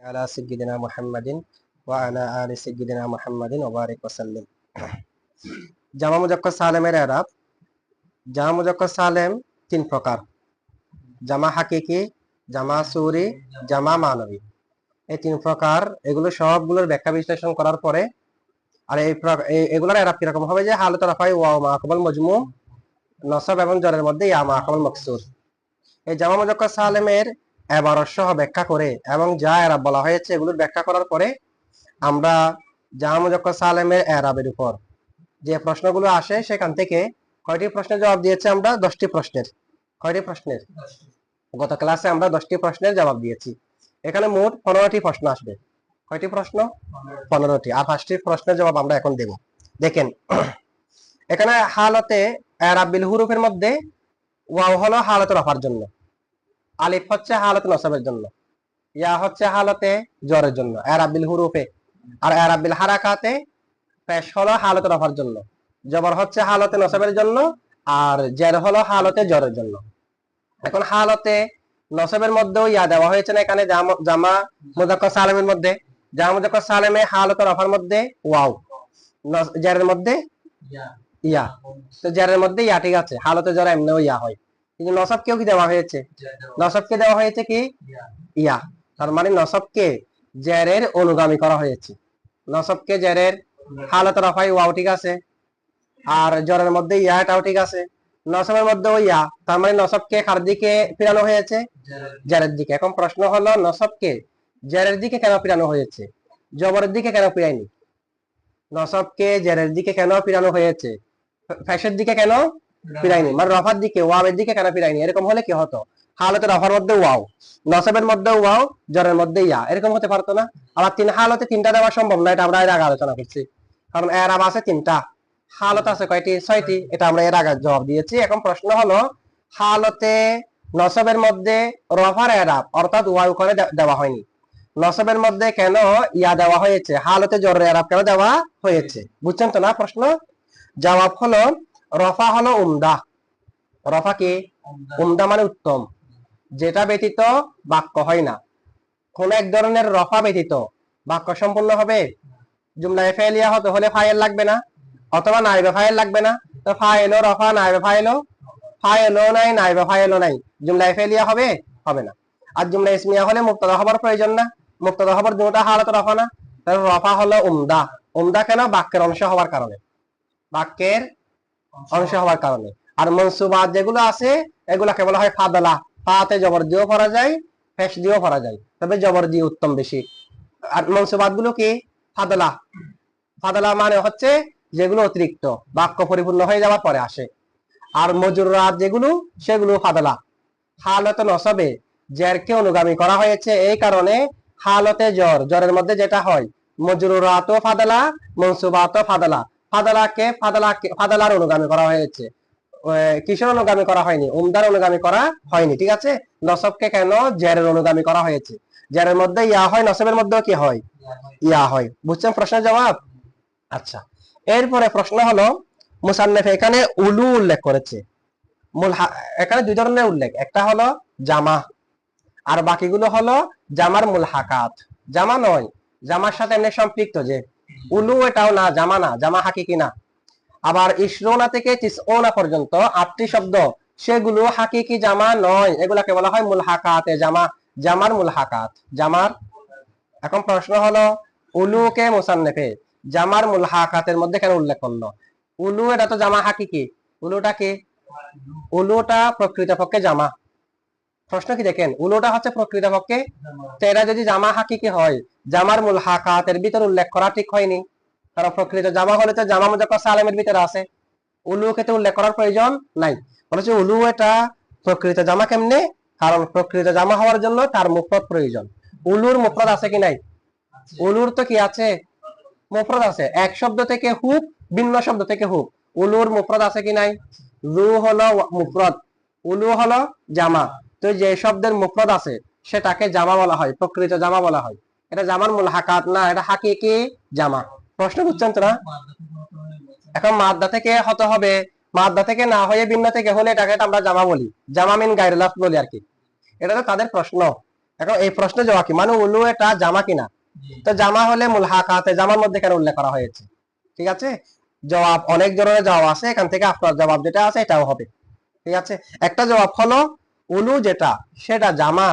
আলা সাইয়্যিদিনা মুহাম্মাদিন ওয়া আলা আলি সাইয়্যিদিনা মুহাম্মাদিন ওয়া বারিক ওয়া সাল্লিম। জামা মুজাক্কার সালেমের ইরাব। জামা মুজাক্কার সালেম তিন প্রকার: জামা হাকিকি, জামা সুরি, জামা মানবী। এই তিন প্রকার। এগুলো সবগুলোর ব্যাখ্যা বিশ্লেষণ করার পরে আর এগুলোর ইরাব কিরকম হবে যে হালত রাফাই ওয়া মাকাবাল মজমু, নসব এবং জরের মধ্যে ইয়া মাকাবাল মাকসুর। এই জামা মুজাক্কার সালেমের এবারত সহ ব্যাখ্যা করে এবং যা এরাব বলা হয়েছে এগুলোর ব্যাখ্যা করার পরে আমরা জামা মুজাক্কার সালেমের এরাবের উপর যে প্রশ্নগুলো আসে সেখান থেকে কয়টি প্রশ্নের জবাব দিয়েছি আমরা? 10টি প্রশ্নের। কয়টি প্রশ্নের? গত ক্লাসে আমরা 10টি প্রশ্নের জবাব দিয়েছি। এখানে মোট 15টি প্রশ্ন আসবে। কয়টি প্রশ্ন? 15টি। আর 5টি প্রশ্নের জবাব আমরা এখন দেব। দেখেন এখানে হালতে এরাব বিল হুরুফের মধ্যে ওয়াও হলো হালতে রফার জন্য, আলিফ হচ্ছে হালতে নসবের জন্য, ইয়া হচ্ছে হালতে জরের জন্য এরাব বিল হুরুফে, আর এরাব বিল হারাকাতে পেশ হলো হালতে রফার জন্য, জবর হচ্ছে হালতে নসবের জন্য, আর জের হলো হালতে জরের জন্য। এখন হালতে নসবের মধ্যেও ইয়া দেওয়া হয়েছে না এখানে জামা মুজাক্কার সালেমের মধ্যে? জামা মুজাক্কার সালেমে হালতে রফার মধ্যে ওয়াও, জেরের মধ্যে ইয়া। তো জেরের মধ্যে ইয়া, ঠিক আছে, হালতে জরা এমনিও ইয়া হয়, কিন্তু নসবকেও কি দেওয়া হয়েছে? নসবকে দেওয়া হয়েছে কি? ইয়া। তার মানে নসবকে জেরের অনুগামী করা হয়েছে। নসবকে জেরের হালতে রফাই ওয়াও, ঠিক আছে, আর জরের মধ্যে ইয়াটাও ঠিক আছে, নসবের মধ্যেও ইয়া, তার মানে নসবকে কার দিকে ফিরানো হয়েছে? জেরের দিকে। এখন প্রশ্ন হলো নসবকে জেরের দিকে কেন ফিরানো হয়েছে, জবরের দিকে কেন ফিরায়নি? নসবকে জেরের দিকে কেন ফিরানো হয়েছে, ফেশের দিকে কেন ফিরায়নি, মানে রফার দিকে, ওয়াবের দিকে কেন ফিরায়নি? এরকম হলে কি হতো? হালতে রফার মধ্যে ওয়াও, নসবের মধ্যে ওয়াও, জরের মধ্যে ইয়া, এরকম হতে পারতো না? আবার তিন হালতে তিনটা দেওয়া সম্ভব না, এটা আমরা এর আগে আলোচনা করছি। কারণ এরাব আছে তিনটা, হালত আছে কয়টি? 6টি। এটা আমরা এর আগে জবাব দিয়েছি। এখন প্রশ্ন হলো হালতে নসবের মধ্যে রফার এরাব অর্থাৎ ওয়াও করে দেওয়া হয়নি, নসবের মধ্যে কেন ইয়া দেওয়া হয়েছে, হালতে জরের এরাব কেন দেওয়া হয়েছে? বুঝছেন তো না প্রশ্ন? জবাব হলো রফা হলো উমদা। রফা কি? উমদা মানে উত্তম, যেটা ব্যতীত বাক্য হয় না। কোন এক ধরনের রফা ব্যতীত বাক্য সম্পূর্ণ হবে? জুমলায়ে ফেলিয়া হতে হলে ফাইল লাগবে না, অথবা নাইবে ফাইল লাগবে না? তো ফাইলও রফা, নাইবে ফাইলও, ফাইলও নাই নাইবে ফাইলও নাই, জুমলায়ে ফেলিয়া হবে? হবে না। আর জুমলা ইসমিয়া হলে মুবতাদা হবার প্রয়োজন না, মুবতাদা হবার দুটো হালত রফা না, তাহলে রফা হলো উমদা। উমদা কেন? বাক্যের অংশ হওয়ার কারণে, বাক্যের অংশ হওয়ার কারণে। আর মনসুবাত যেগুলো আছে এগুলাকে বলা হয় ফাদলা। ফাতে জবর দিয়েও পড়া যায়, ফেশ দিয়েও পড়া যায়, তবে জবর দিয়ে উত্তম বেশি। আর মনসুবাত গুলো কি? ফাদলা। ফাদলা মানে হচ্ছে যেগুলো অতিরিক্ত, বাক্য পরিপূর্ণ হয়ে যাওয়ার পরে আসে। আর মজুরাত যেগুলো সেগুলো ফাদলা। হালতে নসবে জেরকে অনুগামী করা হয়েছে, এই কারণে হালতে জর, জরের মধ্যে যেটা হয়, মজরুরাতও ফাদলা, মনসুবাতও ফাদলা। ফাদালার অনুগামী করা হয়েছে, কিসের অনুগামী করা হয়নি? উমদার অনুগামী করা হয়নি, ঠিক আছে। নসবকে কেন? জেরের অনুগামী করা হয়েছে। জেরের মধ্যে ইয়া হয়, নসবের মধ্যেও কি হয়? ইয়া হয়। বুঝছেন প্রশ্নের জবাব? আচ্ছা, এরপরে প্রশ্ন হলো মুসান্নিফ এখানে উলু উল্লেখ করেছে। এখানে দুই ধরনের উল্লেখ, একটা হলো জামা আর বাকিগুলো হলো জামার মুলহাকাত। জামা নয়, জামার সাথে এমনি সম্পৃক্ত, যে উলু এটাও না, জামা না, জামা হাকিকি না। আবার ইশরুনা থেকে তিসউনা পর্যন্ত 8টি শব্দ, সেগুলো হাকিকি জামা নয়, এগুলাকে বলা হয় মুলহাকাতে জামা, জামার মুলহাকাত, জামার। এখন প্রশ্ন হলো উলুকে মুসান্নিফে জামার মুলহাকাতের মধ্যে কেন উল্লেখ করলো? উলু এটা তো জামা হাকিকি, উলুটা কি? উলুটা প্রকৃতপক্ষে জামা। প্রশ্ন কি দেখেন, উলুটা হচ্ছে প্রকৃতপক্ষে, তো এটা যদি জামা হাকিকি হয়, জামার মুলহাকাতের ভিতর উল্লেখ করা ঠিক হয়নি, কারণ প্রকৃত জামা হলে তো জামা মুজাক্কার সালেমের ভিতরে আছে, উলুকে তো উল্লেখ করার প্রয়োজন নাই। বলেছে উলু এটা প্রকৃত জামা কেমনে? কারণ প্রকৃত জামা হওয়ার জন্য তার মুফরদ প্রয়োজন। উলুর মুফরদ আছে কি নাই? উলুর তো কি আছে? মুফরদ আছে। এক শব্দ থেকে হুক, ভিন্ন শব্দ থেকে হুক, উলুর মুফরদ আছে কি নাই? জু হলো মুফরদ, উলু হলো জামা। তো যে শব্দের মুফরদ আছে সেটাকে জামা বলা হয়, প্রকৃত জামা বলা হয়। এটা জামার মুলহাকাত না, এটা হাকিকি জামা। প্রশ্ন বুঝছেন তো না? এখন মাদ্দা থেকে হতে হবে, মাদ্দা থেকে না হয়ে ভিন্ন থেকে হলে এটাকে আমরা জামা বলি, জামা মিন গায়রুল লাফজ বলি আর কি। এটা তো তাদের প্রশ্ন, এখন এই প্রশ্নের জবাব কি, মানে উলু এটা জামা কিনা? তো জামা হলে মুলহাকাতে জামার মধ্যে কেন উল্লেখ করা হয়েছে? ঠিক আছে, জবাব অনেক ধরনের জবাব আছে, এখান থেকে আপনার জবাব যেটা আছে এটাও হবে। ঠিক আছে, একটা জবাব হলো উলু যেটা সেটা জামা,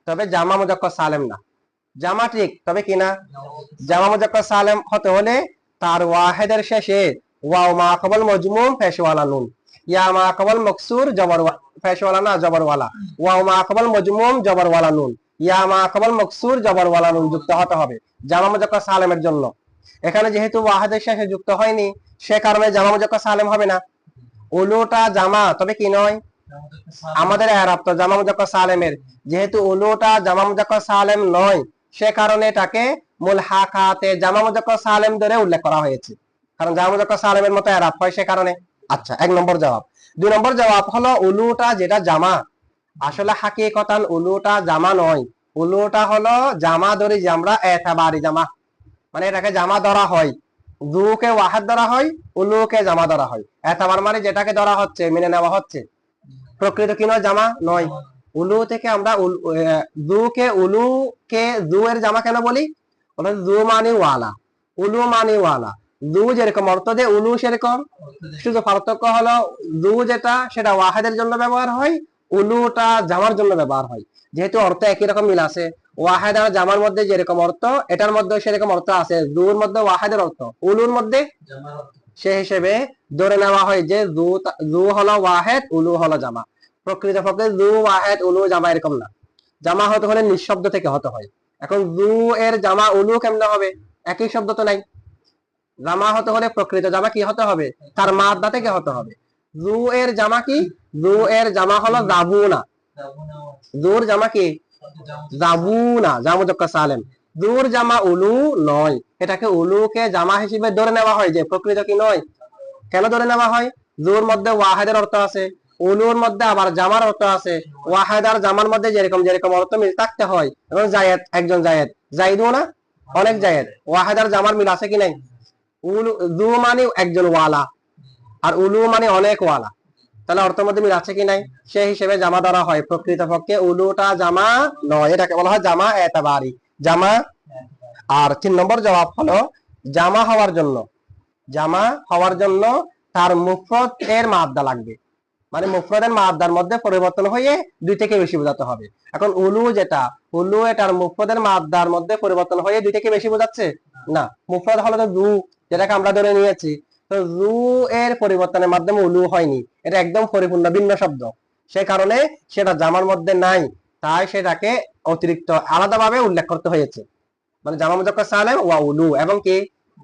তবে জামা মুজাক্কার সালেম না। জামা ঠিক, তবে কিনা? জামা মুজাক্কার সালেম হতে হলে তার ওয়াহেদের শেষে ওয়াও মা কবল মজমুম পেশওয়ালা নুন, ইয়া মা কবল মকসুর জবর পেশওয়ালা না জবরওয়ালা, ওয়াও মা কবল মজমুম জবরওয়ালা নুন, ইয়া মা কবল মকসুর জবরওয়ালা নুন যুক্ত হতে হবে জামা মুজাক্কার সালেমের জন্য। এখানে যেহেতু ওয়াহেদের শেষে যুক্ত হয়নি, সে কারণে জামা মুজাক্কার সালেম হবে না। উলুটা জামা, তবে কি নয়? আমাদের এরাব তো জামা মুজাক্কার সালেমের, যেহেতু উলুটা জামা মুজাক্কার সালেম নয়, সে কারণে এটাকে মুলহাকাতে জামা মুজাক্কার সালেম ধরে উল্লেখ করা হয়েছে, কারণ জামা মুজাক্কার সালেমের মতো এরাব হয় সে কারণে। আচ্ছা, এক নম্বর জবাব। দুই নম্বর জবাব হলো উলুটা যেটা জামা, আসলে হাকিকতান উলুটা জামা নয়। উলুটা হলো জামা ধরি যে আমরা এতাবারি জামা, মানে এটাকে জামা ধরা হয়, দুকে ওয়াহাদ ধরা হয়, উলুকে জামা ধরা হয়। এতাবার মানে যেটাকে ধরা হচ্ছে, মেনে নেওয়া হচ্ছে, প্রকৃত কি নয়? জামা নয়। উলু থেকে আমরা দুকে উলুকে দু এর জামা কেন বলি? দু মানি ওয়ালা, উলু মানি ওয়ালা। দু যেরকম অর্থ দেয় উলু সেরকম, শুধু পার্থক্য হলো দু যেটা সেটা ওয়াহেদের জন্য ব্যবহার হয়, উলুটা জামার জন্য ব্যবহার হয়। যেহেতু অর্থ একই রকম মিল আছে, ওয়াহেদ আর জামার মধ্যে যেরকম অর্থ এটার মধ্যে সেরকম অর্থ আছে, দুর মধ্যে ওয়াহেদের অর্থ, উলুর মধ্যে সে হিসেবে ধরে নেওয়া হয় যে জু হলো ওয়াহেদ, উলু হলো জামা। প্রকৃতপক্ষে জু ওয়াহেদ উলু জামা এরকম না, জামা হতে হলে নিঃশব্দ থেকে হতে হয়। এখন জু এর জামা উলু কেমনে হবে? একই শব্দ তো নাই। জামা হতে হলে প্রকৃত জামা কি হতে হবে? তার মাদ্দা থেকে হতে হবে। জু এর জামা কি? জু এর জামা হলো জাবুনা। জুর জামা কি? জাবুনা, জামা মুজাক্কার সালেম। জুর জামা উলু নয়, এটাকে উলুকে জামা হিসেবে ধরে নেওয়া হয় যে প্রকৃত কি নয়। কেন ধরে নেওয়া হয়? জুর মধ্যে ওয়াহেদের অর্থ আছে, উলুর মধ্যে আবার জামার অর্থ আছে। ওয়াহেদ আর জামার মধ্যে যেরকম যেরকম অর্থ মিল থাকতে হয়, এবং জায়েদ একজন জায়েদ, জাইদও না অনেক জায়েদ, ওয়াহেদ আর জামার মিল আছে কি নাই? উলু জু মানে একজন ওয়ালা, আর উলু মানে অনেক ওয়ালা, তাহলে অর্থের মধ্যে মিল আছে কি নাই? সেই হিসেবে জামা ধরা হয়। প্রকৃতপক্ষে উলুটা জামা নয়, এটাকে বলা হয় জামা এতাবারি, জামা। আর 3 নম্বর জবাব হলো জামা হওয়ার জন্য, জামা হওয়ার জন্য তার মুফরদ এর মাদ্দা লাগবে, মানে মুফরদের মাদ্দার মধ্যে পরিবর্তন হয়ে দুই থেকে বেশি বোঝাতে হবে। এখন উলু যেটা, উলু এটার মুফরদের মাদ্দার মধ্যে পরিবর্তন হয়ে দুই থেকে বেশি বোঝাচ্ছে না। মুফরদ হলো তো জু, যেটাকে আমরা ধরে নিয়েছি, তো জু এর পরিবর্তনের মাধ্যমে উলু হয়নি, এটা একদম পরিপূর্ণ ভিন্ন শব্দ, সে কারণে সেটা জামার মধ্যে নাই, তাই সেটাকে অতিরিক্ত আলাদাভাবে উল্লেখ করতে হয়েছে, মানে জামা মুজাক্কার সালেম ওয়া উলু এবং কি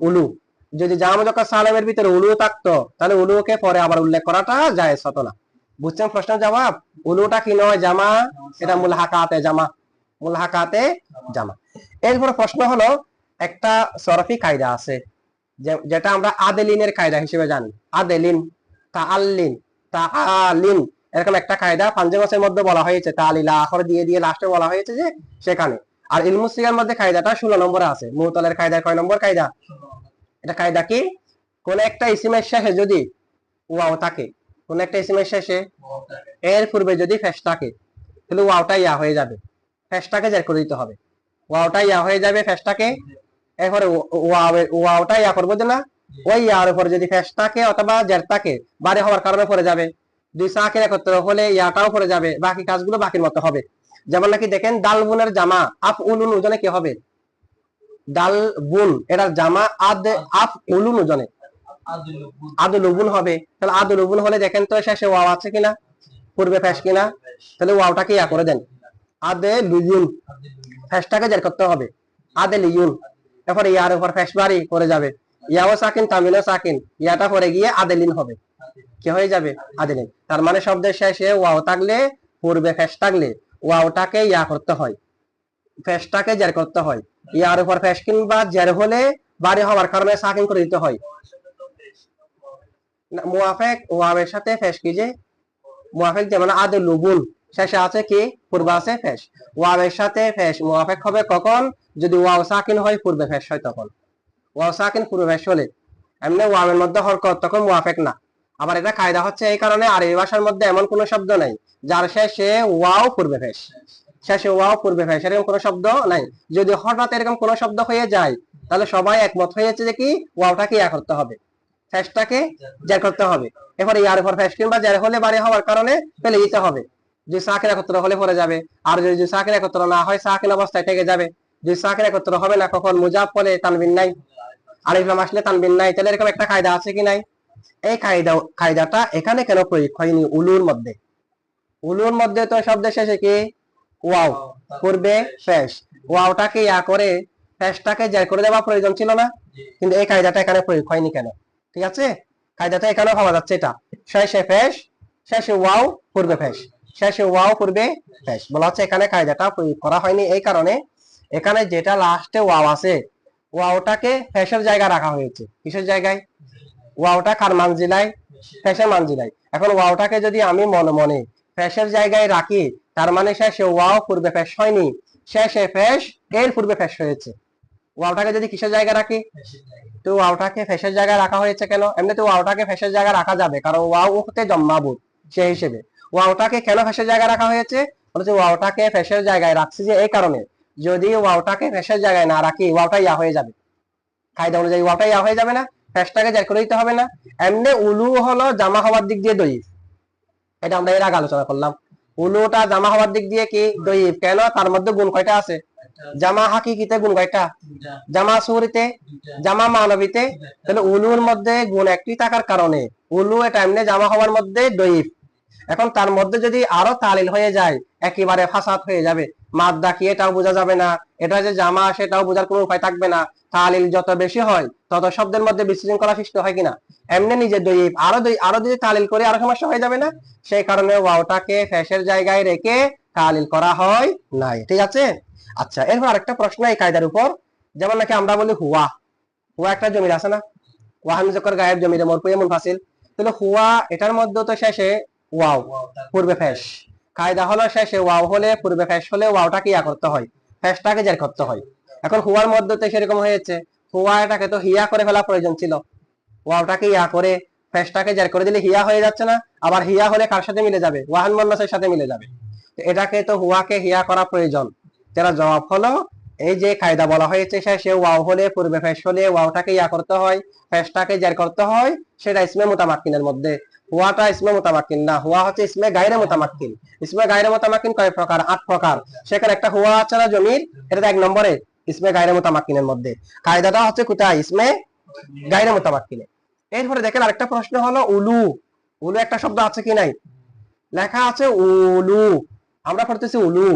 উলু। যদি জামা মুজাক্কার সালেমের ভিতরে উলু থাকতো, তাহলে উলুকে পরে আবার উল্লেখ করাটা জায়েজ হতো না। বুঝছেন প্রশ্নের জবাব? উলুটা কি নয়? জামা, এটা মুলহাকাতে জামা, মুলহাকাতে জামা। এরপর প্রশ্ন হলো, একটা সরফি কায়দা আছে যেটা আমরা আদেলিনের কায়দা হিসেবে জানি। আদেলিন, তাআল্লিন, তাআলিন, এরকম একটা কায়দা পাঞ্জাবের মধ্যে বলা হয়েছে, তালিলা আখর দিয়ে দিয়ে লাস্টে বলা হয়েছে যে সেখানে। আর ইলমুস সিগার মধ্যে কায়দাটা 16 নম্বরে আছে। মুতালের কায়দা কয় নম্বর কায়দা? এটা কায়দা কি? কোন একটা ইসিমের শেষে যদি ওয়াও থাকে, কোন একটা ইসিমের শেষে এর পূর্বে যদি ফেস থাকে, তাহলে ওয়াওটা ইয়া হয়ে যাবে, ফেসটাকে জের করে দিতে হবে। ওয়াওটা ইয়া হয়ে যাবে ফেসটাকে, এরপরে ওয়াওটা ইয়া করবো না, ওই ইয়ার উপর যদি ফেস থাকে অথবা জের থাকে, বাড়ি হওয়ার কারণে পড়ে যাবে। দুই সাকিন একত্র হলে ইয়াটাও পড়ে যাবে, বাকি কাজগুলো বাকির মতো হবে। যেমন নাকি দেখেন দাল বুনের জামা আফ উলুন ওজনে কি হবে? দাল বুন এটার জামা আফ উলুন ওজনে আদুল উবুন হবে। তাহলে আদুল উবুন হলে দেখেন তো শেষে ওয়াও আছে কিনা, পূর্বে ফেস কিনা, তাহলে ওয়াওটাকে ইয়া করে দেন, আদে লুয়ুন, ফেসটাকে জের করতে হবে, আদে লিয়ুন। এরপরে ইয়ার উপর ফেস বাড়ি পড়ে যাবে, ইয়াও সাকিন তামিলও সাকিন, ইয়াটা পরে গিয়ে আদেলিন হবে, কি হয়ে যাবে? আদেলিন। তার মানে শব্দের শেষে ওয়াও থাকলে, পূর্বে ফেস থাকলে ওয়াওটাকে ইয়া করতে হয়, ফেসটাকে জের করতে হয়। ইয়ার উপর ফেস কিংবা জের হলে বাড়ি হওয়ার কারণে সাকিন করে দিতে হয়। মুয়াফেক ওয়াবের সাথে ফেস কি যে মুয়াফেক, যেমন আদে লুবুন শেষে আছে কি, পূর্বে আছে ফেস, ওয়াবের সাথে ফেস মুয়াফেক হবে কখন? যদি ওয়াও সাকিন হয় পূর্বে ফেস হয় তখন। ওয়াও সাকিন পূর্বে ফেস হলে, এমনি ওয়াবের মধ্যে হরকত তখন মুয়াফেক না। আবার এটা কায়দা হচ্ছে এই কারণে আরবি ভাষার মধ্যে এমন কোন শব্দ নাই যার শেষে ওয়াও পূর্বে ফেস। শেষে ওয়াও পূর্বে ফেস, এরকম কোনো শব্দ নাই। যদি হঠাৎ এরকম কোনো শব্দ হয়ে যায় তাহলে সবাই একমত হয়েছে যে কি ওয়াওটাকে ইয়া করতে হবে, ফেসটাকে জার করতে হবে। এরপরে ইয়ার উপর ফেস কিংবা জার হলে বাড়ি হওয়ার কারণে ফেলে দিতে হবে। যদি সাকিন একত্র হলে পড়ে যাবে, আর যদি সাকিন একত্র না হয় সাকিন অবস্থায় থেকে যাবে। যদি সাকিন একত্র হবে না, কখন মুজাব হলে তানবিন নাই, আলিফ লাম আসলে তানবিন নাই, তাহলে এরকম একটা কায়দা আছে কি নাই? এই কায়দাটা এখানে কেন প্রয়োগ হয়নি উলুর মধ্যে? উলুর মধ্যে তো শব্দের শেষে কি ওয়াও, পূর্বে ফেস, ওয়াওটাকে ইয়া করে ফেসটাকে জার করে দেওয়া প্রয়োজন ছিল না? কিন্তু এই কায়দাটা এখানে প্রয়োগ হয়নি কেন? ঠিক আছে, কায়দাটা এখানেও পাওয়া যাচ্ছে, এটা শেষে ফেস, শেষে ওয়াও, পূর্বে ফেস, শেষে ওয়াও, পূর্বে ফেস বলা হচ্ছে। এখানে কায়দাটা প্রয়োগ করা হয়নি এই কারণে এখানে যেটা লাস্টে ওয়াও আছে ওয়াওটাকে ফেসের জায়গায় রাখা হয়েছে। কিসের জায়গায়? ওয়াওটা কার মানজিলায়? ফেসের মানজিলায়। এখন ওয়াওটাকে যদি আমি মনে মনে ফেসের জায়গায় রাখি, তার মানে শেষে ওয়াও, পূর্বে ফেস হয়নি, শেষে ফেস এর পূর্বে ফেস হয়েছে। ওয়াওটাকে যদি কিসের জায়গায় রাখি? তো ওয়াওটাকে ফেসের জায়গায় রাখা হয়েছে কেন? এমনি তো ওয়াওটাকে ফেসের জায়গায় রাখা যাবে, কারণ ওয়াও হতে জম্মাবুত, সেই হিসেবে ওয়াওটাকে কেন ফেসের জায়গায় রাখা হয়েছে? বলছে ওয়াওটাকে ফেসের জায়গায় রাখছি যে এই কারণে, যদি ওয়াওটাকে ফেসের জায়গায় না রাখি ওয়াওটা ইয়া হয়ে যাবে, কায়দা অনুযায়ী ওয়াওটা ইয়া হয়ে যাবে না, ফেসটাকে জার করে দিতে হবে না। এমনি উলু হলো জামা হওয়ার দিক দিয়ে দইফ, এটা আমরা এর আগে আলোচনা করলাম। উলুটা জামা হওয়ার দিক দিয়ে কি দইফ কেন? তার মধ্যে গুণ কয়টা আছে? জামা হাকিকিতে গুণ কয়টা? জামা সুরিতে, জামা মানবীতে। তাহলে উলুর মধ্যে গুণ একটি থাকার কারণে উলু এটা এমনি জামা হওয়ার মধ্যে দইফ। এখন তার মধ্যে যদি আরো তালিল হয়ে যায় একেবারে ফাসাদ হয়ে যাবে, মাদ্দা কি এটাও বোঝা যাবে না, এটা যে জামা সেটাও বোঝার কোনো উপায় থাকবে না। তালিল যত বেশি হয় তত শব্দের মধ্যে বিশৃঙ্খলা সৃষ্টি হয় কিনা? এমনি নিজে দইফ আরো যদি তালিল করে আরো সমস্যা হয়ে যাবে না? সেই কারণে ওয়াওটাকে ফেসের জায়গায় রেখে তালিল করা হয় নাই। ঠিক আছে, আচ্ছা। এরপর আরেকটা প্রশ্ন এই কায়দার উপর, যেমন নাকি আমরা বলি হুয়া, হুয়া একটা জমির আছে না, ওয়াহ মুজাক্কার গায়েব জমিরে মরফুয়ে মুনফাসিল। তাহলে হুয়া এটার মধ্যে তো শেষে ওয়াও, পূর্বে ফেস। কায়দা হলো শেষে ওয়াও হলে, পূর্বে ফেস হলে ওয়াওটাকে ইয়া করতে হয়, ফেসটাকে জার করতে হয়। এখন হুয়ার মধ্যে তো সেরকম হয়েছে, হুয়া এটাকে তো হিয়া করে ফেলা প্রয়োজন ছিল, ওয়াওটাকে ইয়া করে ফেসটাকে জার করে দিলে হিয়া হয়ে যাচ্ছে না? আবার হিয়া হলে কার সাথে মিলে যাবে? ওয়াহান মুন্নাসের সাথে মিলে যাবে। এটাকে তো হুয়াকে হিয়া করা প্রয়োজন। যারা জবাব হলো এই যে কায়দা বলা হয়েছে শেষে ওয়াও হলে, পূর্বে ফেস হলে ওয়াওটাকে ইয়া করতে হয়, ফেসটাকে জার করতে হয়, সেটা ইসমে মুতামাক্কিনের মধ্যে। হুয়াটা ইসমে মুতামাক্কিন না, হুয়া হচ্ছে ইসমে গায়রে মুতামাক্কিন। ইসমে গায়রে মুতামাক্কিন কয় প্রকার? 8 প্রকার। সেখানে একটা হুয়া আছে না জমির, এটা 1 নম্বরে ইসমে গায়রে মুতামাক্কিনের মধ্যে। কায়দাটা হচ্ছে কোথায়? ইসমে গায়রে মুতামাক্কিনে। এরপরে দেখেন আরেকটা প্রশ্ন হলো উলু। উলু একটা শব্দ আছে কি নাই? লেখা আছে উলু, আমরা পড়তেছি উলু।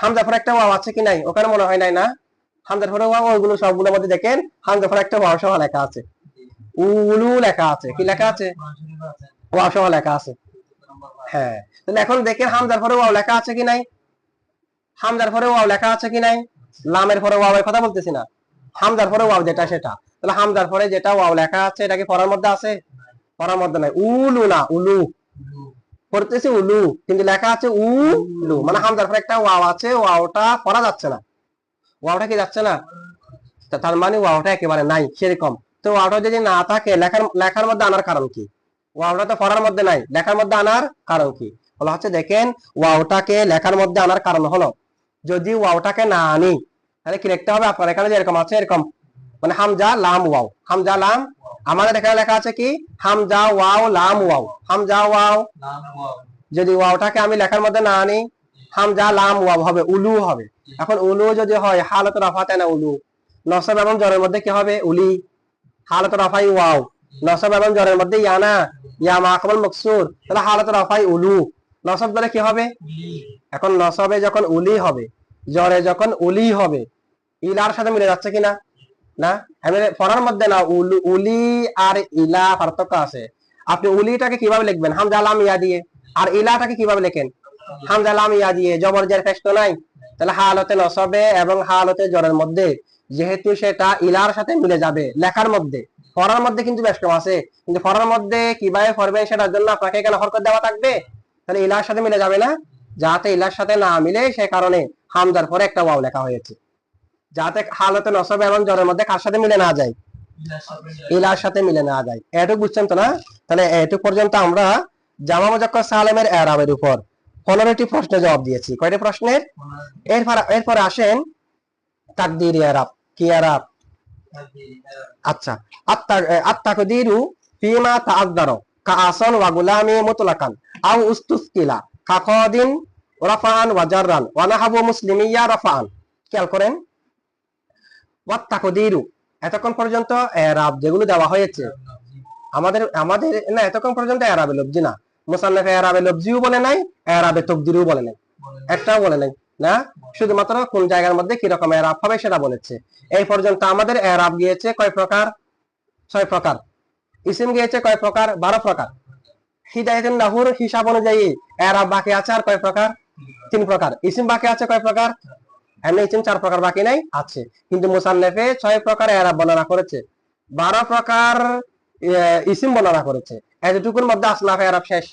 হামজা পরে একটা ওয়াও আছে কি নাই? ওখানে মনে হয় নাই না? হামজার পরে ওয়াও, ওইগুলো সবগুলোর মধ্যে দেখেন হামজার পরে একটা ওয়াও সহ লেখা আছে, উলু লেখা আছে। কি লেখা আছে? ওয়াও সহ লেখা আছে। হ্যাঁ, তাহলে এখন দেখেন হামজার পরে ওয়াও লেখা আছে কি নাই? হামজার পরে ওয়াও লেখা আছে কি নাই? লামের পরে ওয়াও এর কথা বলতেছি না, হামজার পরে ওয়াও যেটা সেটা। তাহলে হামজার পরে যেটা ওয়াও লেখা আছে এটা কি পড়ার মধ্যে আছে? পড়ার মধ্যে নাই। উলু না, উলু পড়তেছি উলু, কিন্তু লেখা আছে উলু, মানে হামজার পরে একটা ওয়াও আছে, ওয়াওটা পড়া যাচ্ছে না। ওয়াওটা কি যাচ্ছে না? তার মানে ওয়াওটা একেবারে নাই সেরকম। তো ওয়াওটা যদি না থাকে লেখার মধ্যে আনার কারণ কি? ওয়াওটা তো পড়ার মধ্যে নাই, লেখার মধ্যে আনার কারণ কি? বলা হচ্ছে দেখেন ওয়াওটাকে লেখার মধ্যে আনার কারণ হলো, যদি ওয়াওটাকে না আনি তাহলে কি লিখতে হবে? আপনার এখানে যেরকম আছে এরকম, মানে হামজা লাম ওয়াও, হামজা লাম। আমাদের এখানে লেখা আছে কি হামজা ওয়াও লাম ওয়াও, হামজা ওয়াও। যদি ওয়াওটাকে আমি লেখার মধ্যে না আনি হামজা লাম ওয়াও হবে, উলু হবে। এখন উলু যদি হয় হালত রাফাতে না উলু, নসব এবং জরের মধ্যে কি হবে? উলি। হালত রাফাই ওয়াও, নসব এবং জরের মধ্যে ইয়ানা, ইয়া মাকাবল মকসুর, তাহলে হালত রাফাই উলু, নসব ধরে কি হবে? এখন নসবে যখন উলি হবে, জরে যখন উলি হবে, ইলার সাথে মিলে যাচ্ছে কিনা? না, আমি পড়ার মধ্যে না। উলি আর ইলা পার্থক্য আছে। আপনি উলিটাকে কিভাবে লিখবেন? হামজা লাম ইয়া দিয়ে। আর ইলাটাকে কিভাবে লেখেন? হামজা লাম ইয়া দিয়ে, জবর জের পেশ তো নাই। তাহলে হালতে নসবে এবং হালতে জরের মধ্যে যেহেতু সেটা ইলার সাথে মিলে যাবে লেখার মধ্যে, পড়ার মধ্যে কিন্তু বেশ কম আছে। কিন্তু পড়ার মধ্যে কিভাবে পড়বেন সেটার জন্য আপনাকে এখানে হরকত দেওয়া থাকবে, তাহলে ইলার সাথে মিলে যাবে না। যাতে ইলার সাথে না মিলে সে কারণে হামজার পরে একটা ওয়াও লেখা হয়েছে, যাতে হালতে নসব এবং জরের মধ্যে কার সাথে মিলে না যায়? ইলার সাথে মিলে না যায়। এটুকু বুঝছেন তো না? তাহলে এটুকু পর্যন্ত আমরা জামা মুজাক্কার সালেমের এরাবের উপর 15টি প্রশ্নের জবাব দিয়েছি। কয়টি প্রশ্নের? এরপরে আসেন তাকদীর ইয়ারাব। কি ইয়ারাব? আচ্ছা, আত্তাকদিরু ফিমা তাআদ্দারা কা আসান ওয়া গুলামি মুতলাকান আও উস্তুসকিলা কা কাদিন রাফাআন ওয়া জাররান ওয়া নাহাবু মুসলিমিয়া রাফাআন। খেয়াল করেন, ওয়াত তাকদিরু এতক্ষণ পর্যন্ত এরাব যেগুলো দেওয়া হয়েছে আমাদের আমাদের না, এতক্ষণ পর্যন্ত এরাবে লফজি না, মুসান্নাফে এরাবে লফজিও বলে নাই, এরাবে তাকদিরও বলে নাই, একটাও বলে নাই না, শুধুমাত্র কোন জায়গার মধ্যে কি রকম এরাব হবে সেটা বলেছে। এই পর্যন্ত আমাদের এরাব গিয়েছে কয় প্রকার? 6 প্রকার। ইসিম গিয়েছে কয় প্রকার? 12 প্রকার। হিদায়াতুন লাহুর হিসাব অনুযায়ী এরাব বাকি আছে আর কয় প্রকার? 3 প্রকার। ইসিম বাকি আছে কয় প্রকার? এমনি ইসিম 4 প্রকার বাকি নাই, আছে। কিন্তু মুসান্নাফে 6 প্রকার এরাব বর্ণনা করেছে, 12 প্রকার ইসিম বর্ণনা করেছে। এতটুকুর মধ্যে আসনাফ এরাব শেষ,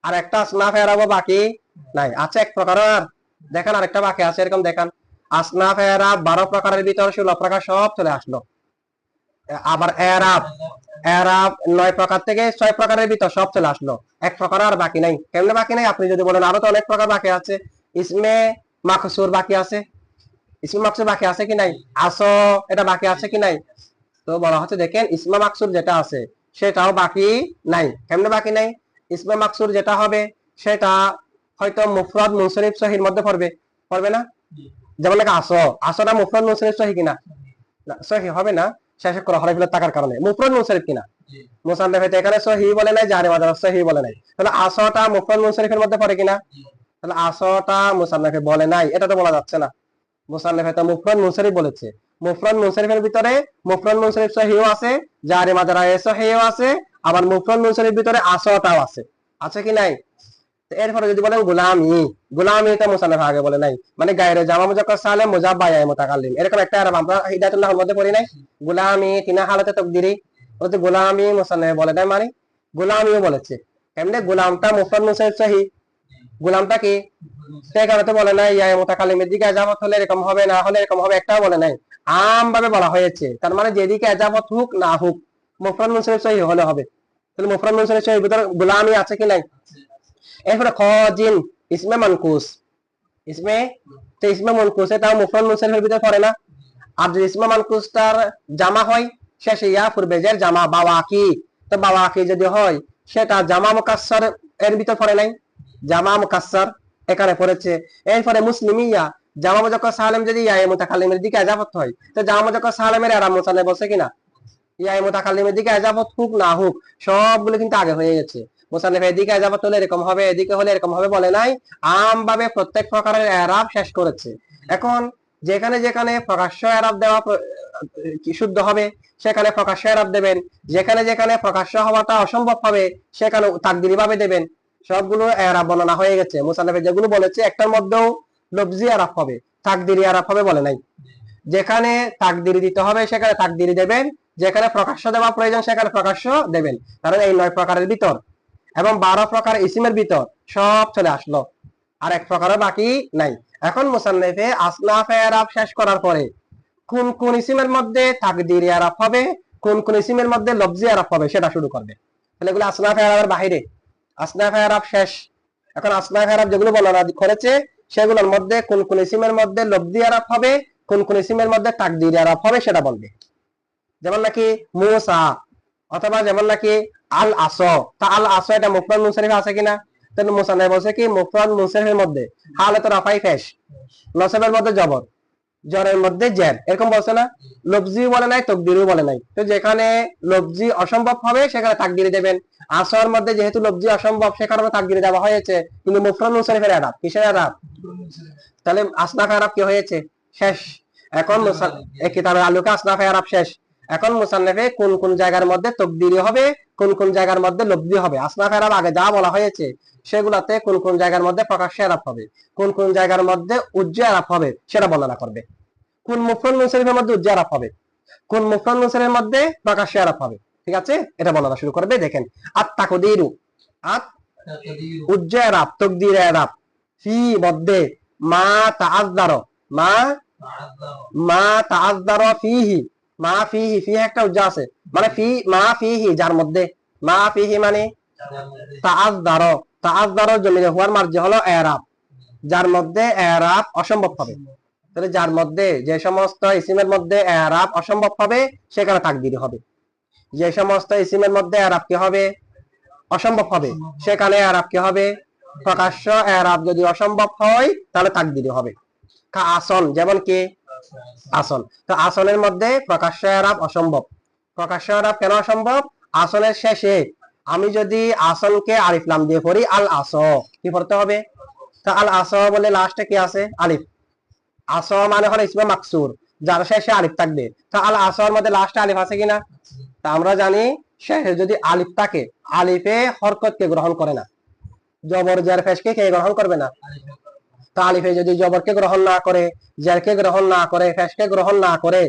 আর একটা আসনাফ এরাবও বাকি নাই, আছে 1 প্রকার। আর দেখেন আরেকটা বাকি আছে, এরকম দেখান। আসনাফ এরাব 12 প্রকারের ভিতর 16 প্রকার সব চলে আসলো। আবার এরাব এরাব 9 প্রকার থেকে 6 প্রকারের ভিতর সব চলে আসলো, 1 প্রকার আর বাকি নাই। কেমনে বাকি নাই? আপনি যদি বলেন আরো তো অনেক প্রকার বাকি আছে, ইসমে মাকসুর বাকি আছে, ইসমে মাকসুর বাকি আছে কি নাই? আসো, এটা বাকি আছে কি নাই? তো বলা হচ্ছে দেখেন ইসমে মাকসুর যেটা আছে সেটাও বাকি নাই। কেমনে বাকি নাই? ইসমে মাকসুর যেটা হবে সেটা হয়তো মুফরাদ মুনসরিফ সহির মধ্যে পড়বে, পড়বে না? যেমন নাকি আসো, আসোটা মুফরাদ মুনসরিফ সহি কিনা? না, সহি হবে না, শেষে করা হরফিলের টাকার কারণে। মুফরাদ মুনসরিফ কিনা? মুসান্নাফে এখানে সহি বলে নাই, জারি মাদার সহি বলে নাই, তাহলে আসোটা মুফরাদ মুনসরিফের মধ্যে পড়ে কিনা? তাহলে আসোটা মুসান্নাফে বলে নাই, এটা তো বলা যাচ্ছে না। মুসান্নাফে তো মুফরাদ মুনসরিফ বলেছে। মুফরাদ মুনসরিফের ভিতরে মুফরাদ মুনসরিফ সহিও আছে, জারি মাদার সহিও আছে, আবার মুফরাদ মুনসরিফের ভিতরে আসোটাও আছে, আছে কি নাই? এরপরে যদি বলেন গুলামি, গুলামি তো মুসান্নাফ আগে বলে নাই, মানে গায়রে জামা মুজাক্কার সালেম মুজাব্বা ইয়া মুতাকাল্লিম, এরকম একটা আরব আমরা হিদায়াতুল্লাহর মধ্যে পড়ি নাই? গুলামি তিনা হালাতে তাকদিরি, ওতে গুলামি মুসান্নাফ বলে নাই, মানে গুলামিও বলেছে। এমনি গোলামটা মুফরাদ মুনসরিফ সহি, গোলামটা কি? সে কারণে বলে নাই ইয়া মুতাকাল্লিমের দিকে এজাবত হলে এরকম হবে, না হলে এরকম হবে, একটাও বলে নাই, আম ভাবে বলা হয়েছে। তার মানে যেদিকে এজাবত হোক না হোক মুফরাদ মুনসরিফ সহি হলে হবে। তাহলে মুফরাদ মুনসরিফ সহির ভিতরে গোলামি আছে কি নাই? এরপরে খাজিন ইসমে মানকুস, ইসমে তো ইসমে মানকুস এটা মুফরাদ মুনসরিফের ভিতরে পড়ে না। আর যদি ইসমে মানকুসটার জামা হয় শেষে ইয়া পূর্বে যে জামা বাওয়াকি, তো বাওয়াকি যদি হয় সেটা জামা মুকাসসার এর ভিতর পড়ে নাই, জামা মুকাসসার এখানে পড়েছে। এরপরে মুসলিমিয়া জামা মুজাক্কার সালেম যদি ইয়া মুতাকাল্লিমের দিকে এজাবত হয়, তো জামা মুজাক্কার সালেমের আরাম মুসান্নাফ বলছে কিনা ইয়া মুতাকাল্লিমের দিকে এজাবত হোক না হোক সবগুলো কিন্তু আগে হয়ে গেছে। মুসান্নাফ এদিকে এজাবত হলে এরকম হবে, এদিকে হলে এরকম হবে বলে নাই, আম ভাবে প্রত্যেক প্রকারের এরাব শেষ করেছে। এখন যেখানে যেখানে প্রকাশ্য এরাব দেওয়া কি শুদ্ধ হবে সেখানে প্রকাশ্য এরাব দেবেন, যেখানে যেখানে প্রকাশ্য হওয়াটা অসম্ভব হবে সেখানে তাকদিরি ভাবে দেবেন। সবগুলো এরাব বর্ণনা হয়ে গেছে। মুসান্নাফে যেগুলো বলেছে একটার মধ্যেও লফজি এরাব হবে, তাকদিরি এরাব হবে বলে নাই। যেখানে তাকদিরি দিতে হবে সেখানে তাকদিরি দেবেন, যেখানে প্রকাশ্য দেওয়া প্রয়োজন সেখানে প্রকাশ্য দেবেন। কারণ এই 9 প্রকারের ভিতর এবং 12 প্রকার ইসিমের ভিতর সব চলে আসলো, আর 1 প্রকারও বাকি নাই। এখন মুসান্নাফে আসনাফে এরাব শেষ করার পরে কোন কোন ইসিমের মধ্যে তাকদিরি এরাব হবে, কোন কোন ইসিমের মধ্যে লফজি এরাব হবে সেটা শুরু করবে। তাহলে এগুলো আসনাফে এরাবের বাইরে, আসনাফে এরাব শেষ। এখন আসনাফে এরাব যেগুলো বর্ণনা করেছে সেগুলোর মধ্যে কোন কোন ইসিমের মধ্যে লফজি এরাব হবে, কোন কোন ইসিমের মধ্যে তাকদিরি এরাব হবে সেটা বলবে। যেমন নাকি মুসা, অথবা যেমন নাকি আল আসো, তা আল আসো এটা মুফরাদ মুনসরিফ আছে কিনা? তাহলে মুসান্নাফ বলছে কি মুফরাদ মুনসরিফের মধ্যে হালাতে রাফাই পেশ, নসবের মধ্যে জবর, জরের মধ্যে জের, এরকম বলছে না? লফজি বলে নাই, তাকদিরিও বলে নাই। তো যেখানে লফজি অসম্ভব হবে সেখানে তাকদিরি দেবেন। আসর মধ্যে যেহেতু লফজি অসম্ভব সে কারণে তাকদিরি দেওয়া হয়েছে, কিন্তু মুফরাদ মুনসরিফের এরাব কিসের এরাব? তাহলে আসনাফ এরাব কি হয়েছে? শেষ। এখন এই কিতাবের আলোকে আসনাফ এরাব শেষ। এখন মুসান্নাফে কোন কোন জায়গার মধ্যে তাকদিরি হবে, কোন কোন জায়গার মধ্যে লফজি হবে, আসনাফ এরাব আগে যা বলা হয়েছে সেগুলাতে কোন কোন জায়গার মধ্যে প্রকাশ্য এরাব হবে, কোন কোন জায়গার মধ্যে উজ্জ এরাব হবে সেটা বর্ণনা করবে। কোন মুফরাদ মুনসরিফের মধ্যে উজ্জ এরাব হবে, কোন মুফরাদ মুনসরিফের মধ্যে প্রকাশ্য এরাব হবে, ঠিক আছে? এটা বর্ণনা শুরু করবে। দেখেন আত তাকদিরু, আত উজ্জ এরাব, তাকদির এরাব, ফি মধ্যে মা তাআযযার, মা মা তাআযযার ফিহি, মা ফিহি, ফি একটা উজ্জা আছে, মানে ফি মা ফিহি যার মধ্যে, মা ফিহি মানে তাআযযার, তাআযযারা জমিরে হওয়ার মার্জি হলো এরাব, যার মধ্যে এরাব অসম্ভব হবে। তাহলে যার মধ্যে যে সমস্ত ইসিমের মধ্যে এরাব অসম্ভব হবে সেখানে তাকদিরি হবে। যে সমস্ত ইসিমের মধ্যে এরাব কি হবে, অসম্ভব হবে, সেখানে এরাব কি হবে, প্রকাশ্য এরাব যদি অসম্ভব হয় তাহলে তাকদিরি হবে। কা আসন, যেমন কি আসন, তো আসনের মধ্যে প্রকাশ্য এরাব অসম্ভব। প্রকাশ্য এরাব কেন অসম্ভব? আসনের শেষে আমি যদি আসনকে আলিফ লাম দিয়ে পড়ি আল আস, কি পড়তে হবে? তা আল আস বলে লাস্টে কি আছে? আলিফ। আস মানে হলো ইসমে মাকসুর, যার শেষে আলিফ থাকবে। তা আল আসর মধ্যে লাস্টে আলিফ আছে কিনা? তা আমরা জানি শেষে যদি আলিফ থাকে, আলিফে হরকতকে গ্রহণ করে না, জবর জের পেশকে কে গ্রহণ করবে না? তা আলিফে যদি জবরকে গ্রহণ না করে, জেরকে গ্রহণ না করে, পেশকে গ্রহণ না করে,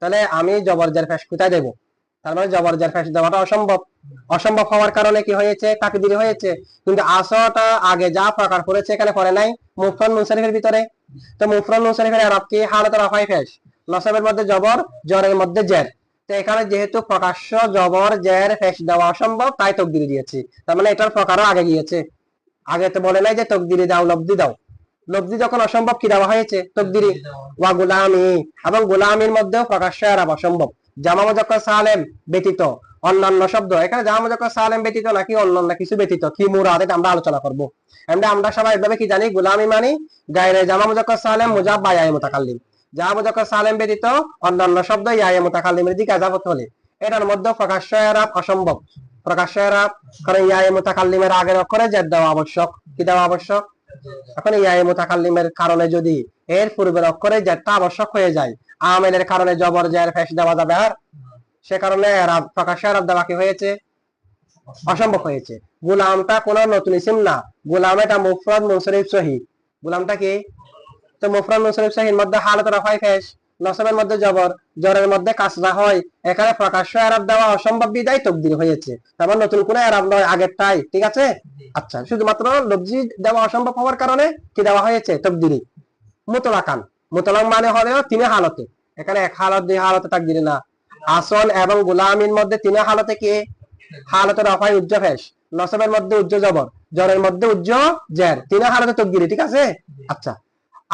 তাহলে আমি জবর জের পেশ কোথায় দেব? তার মানে জবর জের পেশ দেওয়াটা অসম্ভব। অসম্ভব হওয়ার কারণে কি হয়েছে? তাকদিরি হয়েছে। কিন্তু আসটা আগে যা প্রকার করেছে এখানে পড়ে নাই, মুফরদ মুনসারিফের ভিতরে। তো মুফরদ মুনসারিফের ইরাব কি? হালাতুল রাফাই পেশ, নসবের মধ্যে জবর, জরের মধ্যে জের। তো এখানে যেহেতু প্রকাশ্য জবর জের পেশ দেওয়া অসম্ভব, তাই তাকদিরি দিয়েছি। তার মানে এটার প্রকারও আগে গিয়েছে। আগে তো বলে নাই যে তাকদিরি দাও, লব্ধি দাও। লব্ধি যখন অসম্ভব কি দেওয়া হয়েছে? তাকদিরি। ওয়া গোলামি, এবং গোলামির মধ্যেও প্রকাশ্য এরাব অসম্ভব। জামা মুযাক্কার সালেম ব্যতীত অন্যান্য শব্দ, এখানে জামা মুযাক্কার সালেম ব্যতীত নাকি অন্যান্য কিছু ব্যতীত, কি মুরাদ এটা আমরা আলোচনা করব। আমরা সবাই এভাবে কি জানি, গোলামি মানে গায়রে জামা মুযাক্কার সালেম মুজাব বা ইয়া মুতাকাল্লিম। জামা মুযাক্কার সালেম ব্যতীত অন্যান্য শব্দ ইয়া মুতাকাল্লিমের দিকে ইজাফত হলে এটার মধ্যে প্রকাশ্য এরাব অসম্ভব। প্রকাশ্য এরাব, কারণ ইয়া মুতাকাল্লিমের আগের অক্ষরে জের দেওয়া আবশ্যক। কি দেওয়া আবশ্যক? এখন ইয়া মুতাকাল্লিমের কারণে যদি এর পূর্বের অক্ষরে জেরটা আবশ্যক হয়ে যায়, আমেলের কারণে জবর জের পেশ দেওয়া যাবে আর? সে কারণে এরাব, প্রকাশ্য এরাব দেওয়া কি হয়েছে? অসম্ভব হয়েছে। গোলামটা কোনো নতুন ইসিম না, গোলাম এটা মুফরদ মুনসারিফ সহিহ। গোলামটা কি? তো মুফরদ মুনসারিফ সহিহর মধ্যে হালাত রাফাই পেশ, নসবের মধ্যে জবর, জরের মধ্যে কাসরা হয়। এখানে প্রকাশ্য এরাব দেওয়া অসম্ভব বিদায় তাকদির হয়েছে। তারপর নতুন কোনো এরাব নয়, আগেরটাই। ঠিক আছে? আচ্ছা, শুধুমাত্র লফজি দেওয়া অসম্ভব হওয়ার কারণে কি দেওয়া হয়েছে? তাকদিরি। মুতলাকান, মুতলাক মানে হলো তিন হালতে। এখানে এক হালত, দুই হালতে তাকদিরি না। আসল এবং গোলামির মধ্যে তিন হালতে কি? হালতে রাফাই উজ্জ পেশ, নসবের মধ্যে উজ্জ জবর, জরের মধ্যে উজ্জ জের, তিন হালতে তাকদিরি। ঠিক আছে? আচ্ছা,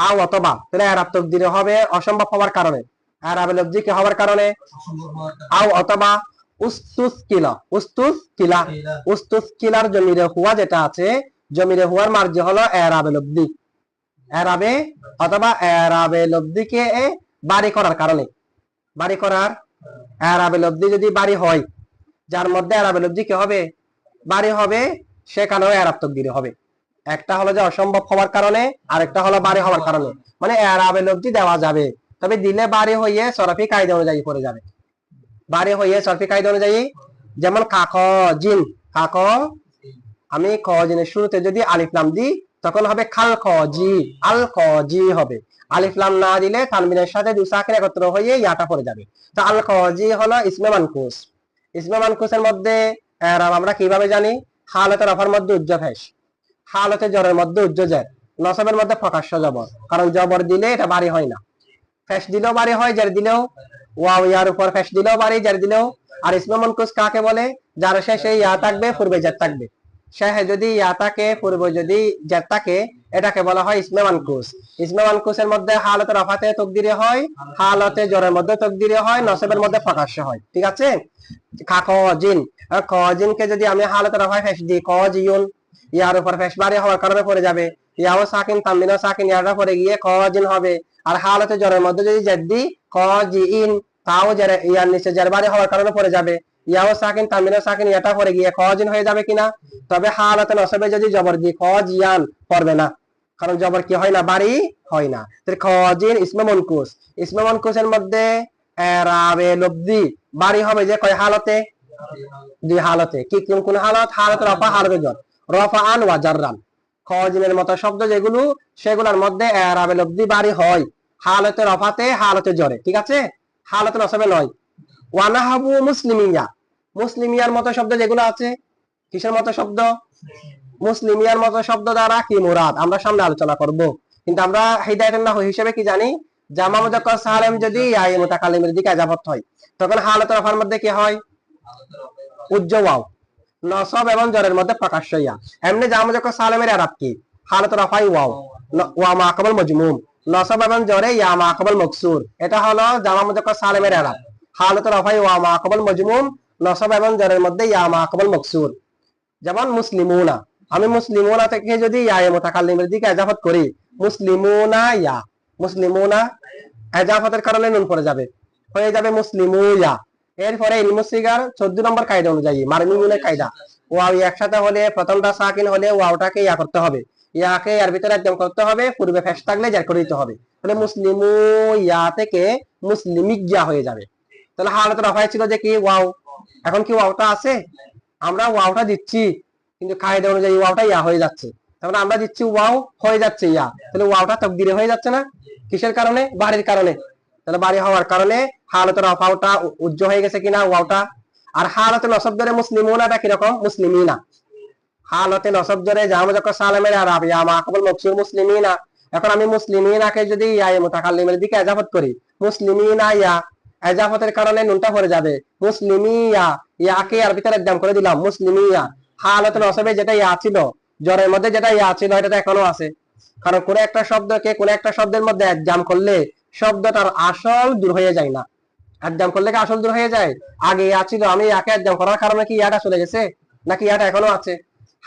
আও অথবা, তাহলে এরাব তাকদিরি হবে অসম্ভব হওয়ার কারণে, এরাবে লফজি কি হওয়ার কারণে? আও অথবা উস্তুসকিলা, উস্তুসকিলা, উস্তুসকিলার জমিরে হুয়া যেটা আছে, জমিরে হুয়ার মার্জি হলো এরাবে লফজি। এরাবে অথবা এরাবে লফজিকে বাড়ি করার কারণে, বাড়ি করার, এরাবে লফজি যদি বাড়ি হয়, যার মধ্যে এরাবে লফজি কি হবে? বাড়ি হবে, সেখানেও এরাব তাকদিরি হবে। একটা হলো যে অসম্ভব হওয়ার কারণে, আরেকটা হলো বাড়ি হওয়ার কারণে। মানে এরাবে লফজি দেওয়া যাবে, তবে দিলে বাড়ি হইয়ে সরফি কায়দা অনুযায়ী পড়ে যাবে। বাড়ি হইয়ে সরফি কায়দা অনুযায়ী, যেমন কাক জিন, কাক, আমি ক জিনের শুরুতে যদি আলিফ লাম দিই তখন হবে খাল খ জি, আল খ জি হবে। আলিফ লাম না দিলে তানবিনের সাথে দুই সাকিন একত্র হয়ে ইয়াটা পড়ে যাবে। তো আল খ জি হলো ইসমে মানকুস। ইসমে মানকুসের মধ্যে এরাব আমরা কিভাবে জানি? হালতে রফার মধ্যে উজ্জ পেশ, হালতে জরের মধ্যে উজ্জ জের, নসবের মধ্যে প্রকাশ্য জবর। কারণ জবর দিলে এটা বাড়ি হয় না, ফেস দিলেও বাড়ি হয়, জের দিলেও, ওয়াও ইয়ার উপর ফেস দিলেও বাড়ি, জের দিলেও। আর ইসমে মানকুস কাকে বলে? যার শেষে ইয়া থাকবে, পূর্বে জের থাকবে। শেষে যদি ইয়া থাকে, পূর্বে যদি জের থাকে, এটাকে বলা হয় ইসমে মানকুস। ইসমে মানকুসের মধ্যে হালতে রফাতে তাকদিরি হয়, হালতে জরের মধ্যে তাকদিরি হয়, নসবের মধ্যে প্রকাশ্য হয়। ঠিক আছে? ক জিন, ক জিনকে যদি আমি হালতে রফায় ফেস দিই, ক জিউন, ইয়ার উপর ফেস বাড়ি হওয়ার কারণে পড়ে যাবে, ইয়াও সাকিন তানবিনও সাকিন, ইয়াটা পড়ে গিয়ে ক জিন হবে। আর হালতে জরের মধ্যে যদি জের দিই, ক জিইন, তাও জের ইয়ার নিচে জের বাড়ি হওয়ার কারণে পড়ে যাবে, ইয়াও সাকিন তানবিনও সাকিন, ইয়াটা পড়ে গিয়ে ক জিন হয়ে যাবে কিনা? তবে হালতে নসবে যদি জবর দিই, ক জিয়ান, পড়বে না, কারণ জবর কি হয় না? বাড়ি হয় না। খ জিন ইসমে মানকুস, ইসমে মানকুসের মধ্যে এরাবে লফজি বাড়ি হবে যে কয় হালতে? দুই হালতে। কি কোন কোন হালত? হালতে রফা, হালতে জর, রফা আন ওয়া জাররান। খজিনের মতো শব্দ যেগুলো, সেগুলোর মধ্যে এরাবে লফজি বাড়ি হয় হালতে রফাতে, হালতে জরে। ঠিক আছে? হালতে নসবে নয়। ওয়ানাহাবু মুসলিমিয়া, মুসলিমিয়ার মতো শব্দ যেগুলো আছে, কিসের মতো শব্দ? মুসলিমিয়ার মতো শব্দ দ্বারা কি মুরাদ আমরা সামনে আলোচনা করব। কিন্তু আমরা হিদায়াতুন নাহু হিসেবে কি জানি? জামা মুযাক্কার সালেম যদি ইয়া মুতাকাল্লিমের দিকে ইজাফত হয়, তখন হালতে রফার মধ্যে কি হয়? উজ্জ ওয়াও। নসব এবং জরের মধ্যে প্রকাশ্য ইয়া। এমনি জামা মুজাক্কার সালেমের ইরাব কি? হালাত রাফাই ওয়াও, ওয়া মাকাবাল মাজমুম। নসব এবং জরে ইয়া মাকাবাল মকসুর, এটা হলো জামা মুজাক্কার সালেমের ইরাব। হালাত রাফাই ওয়া মাকাবাল মাজমুম, নসব এবং জরের মধ্যে ইয়া মাকাবাল মকসুর। যেমন মুসলিমুনা, আমি মুসলিমুনা থেকে যদি ইয়া মুতাকাল্লিমের দিকে ইজাফত করি, মুসলিমুনা ইয়া, মুসলিমুনা ইজাফতের কারণে নুন পড়ে যাবে, হয়ে যাবে মুসলিমু ইয়া। এরপরে ইলমুস সিগার 14 নম্বর কায়দা অনুযায়ী, মারমি নুনের কায়দা, ওয়াও একসাথে হলে প্রথমটা সাকিন হলে ওয়াওটাকে ইয়া করতে হবে, ইয়াকে এর ভিতরে একদম করতে হবে, পূর্বে ফেস থাকলে জার করে দিতে হবে। তাহলে মুসলিমু ইয়া থেকে মুসলিমিক ইয়া হয়ে যাবে। তাহলে হালাত রফায় ছিল যে কি ওয়াও, এখন কি ওয়াওটা আছে? আমরা ওয়াওটা দিচ্ছি, কিন্তু কায়দা অনুযায়ী ওয়াওটা ইয়া হয়ে যাচ্ছে। তাহলে আমরা দিচ্ছি ওয়াও, হয়ে যাচ্ছে ইয়া, তাহলে ওয়াওটা তাকদিরে হয়ে যাচ্ছে না? কিসের কারণে? বাড়ির কারণে। তাহলে বাড়ি হওয়ার কারণে হালতে রফাওটা উজ্জ হয়ে গেছে কিনা ওয়াওটা। আর হালতে নসব জরে মুসলিমুনাটা কিরকম? মুসলিমিনা। হালতে নসব জরে জামা মুজাক্কার সালেমের ইরাব ইয়া মাকাবুল মকসুর মুসলিমিনা। এখন আমি মুসলিমিনাকে যদি ইয়া মুতাকাল্লিমের দিকে ইজাফত করি, মুসলিমিনা ইয়া, ইজাফতের কারণে নুনটা পড়ে যাবে, মুসলিমিয়া, ইয়াকে আর ভিতরে একদম করে দিলাম মুসলিমিয়া। হালতে নসবে যেটা ইয়া ছিল, জরের মধ্যে যেটা ইয়া ছিল, এটা তো এখনো আছে। কারণ কোন একটা শব্দকে কোন একটা শব্দের মধ্যে একজাম করলে শব্দটার আসল দূর হয়ে যায় না। একজাম করলে কি আসল দূর হয়ে যায়? আগে ইয়া ছিল, আমি ইয়াকে একজাম করার কারণে কি ইয়াটা চলে গেছে, নাকি ইয়াটা এখনো আছে?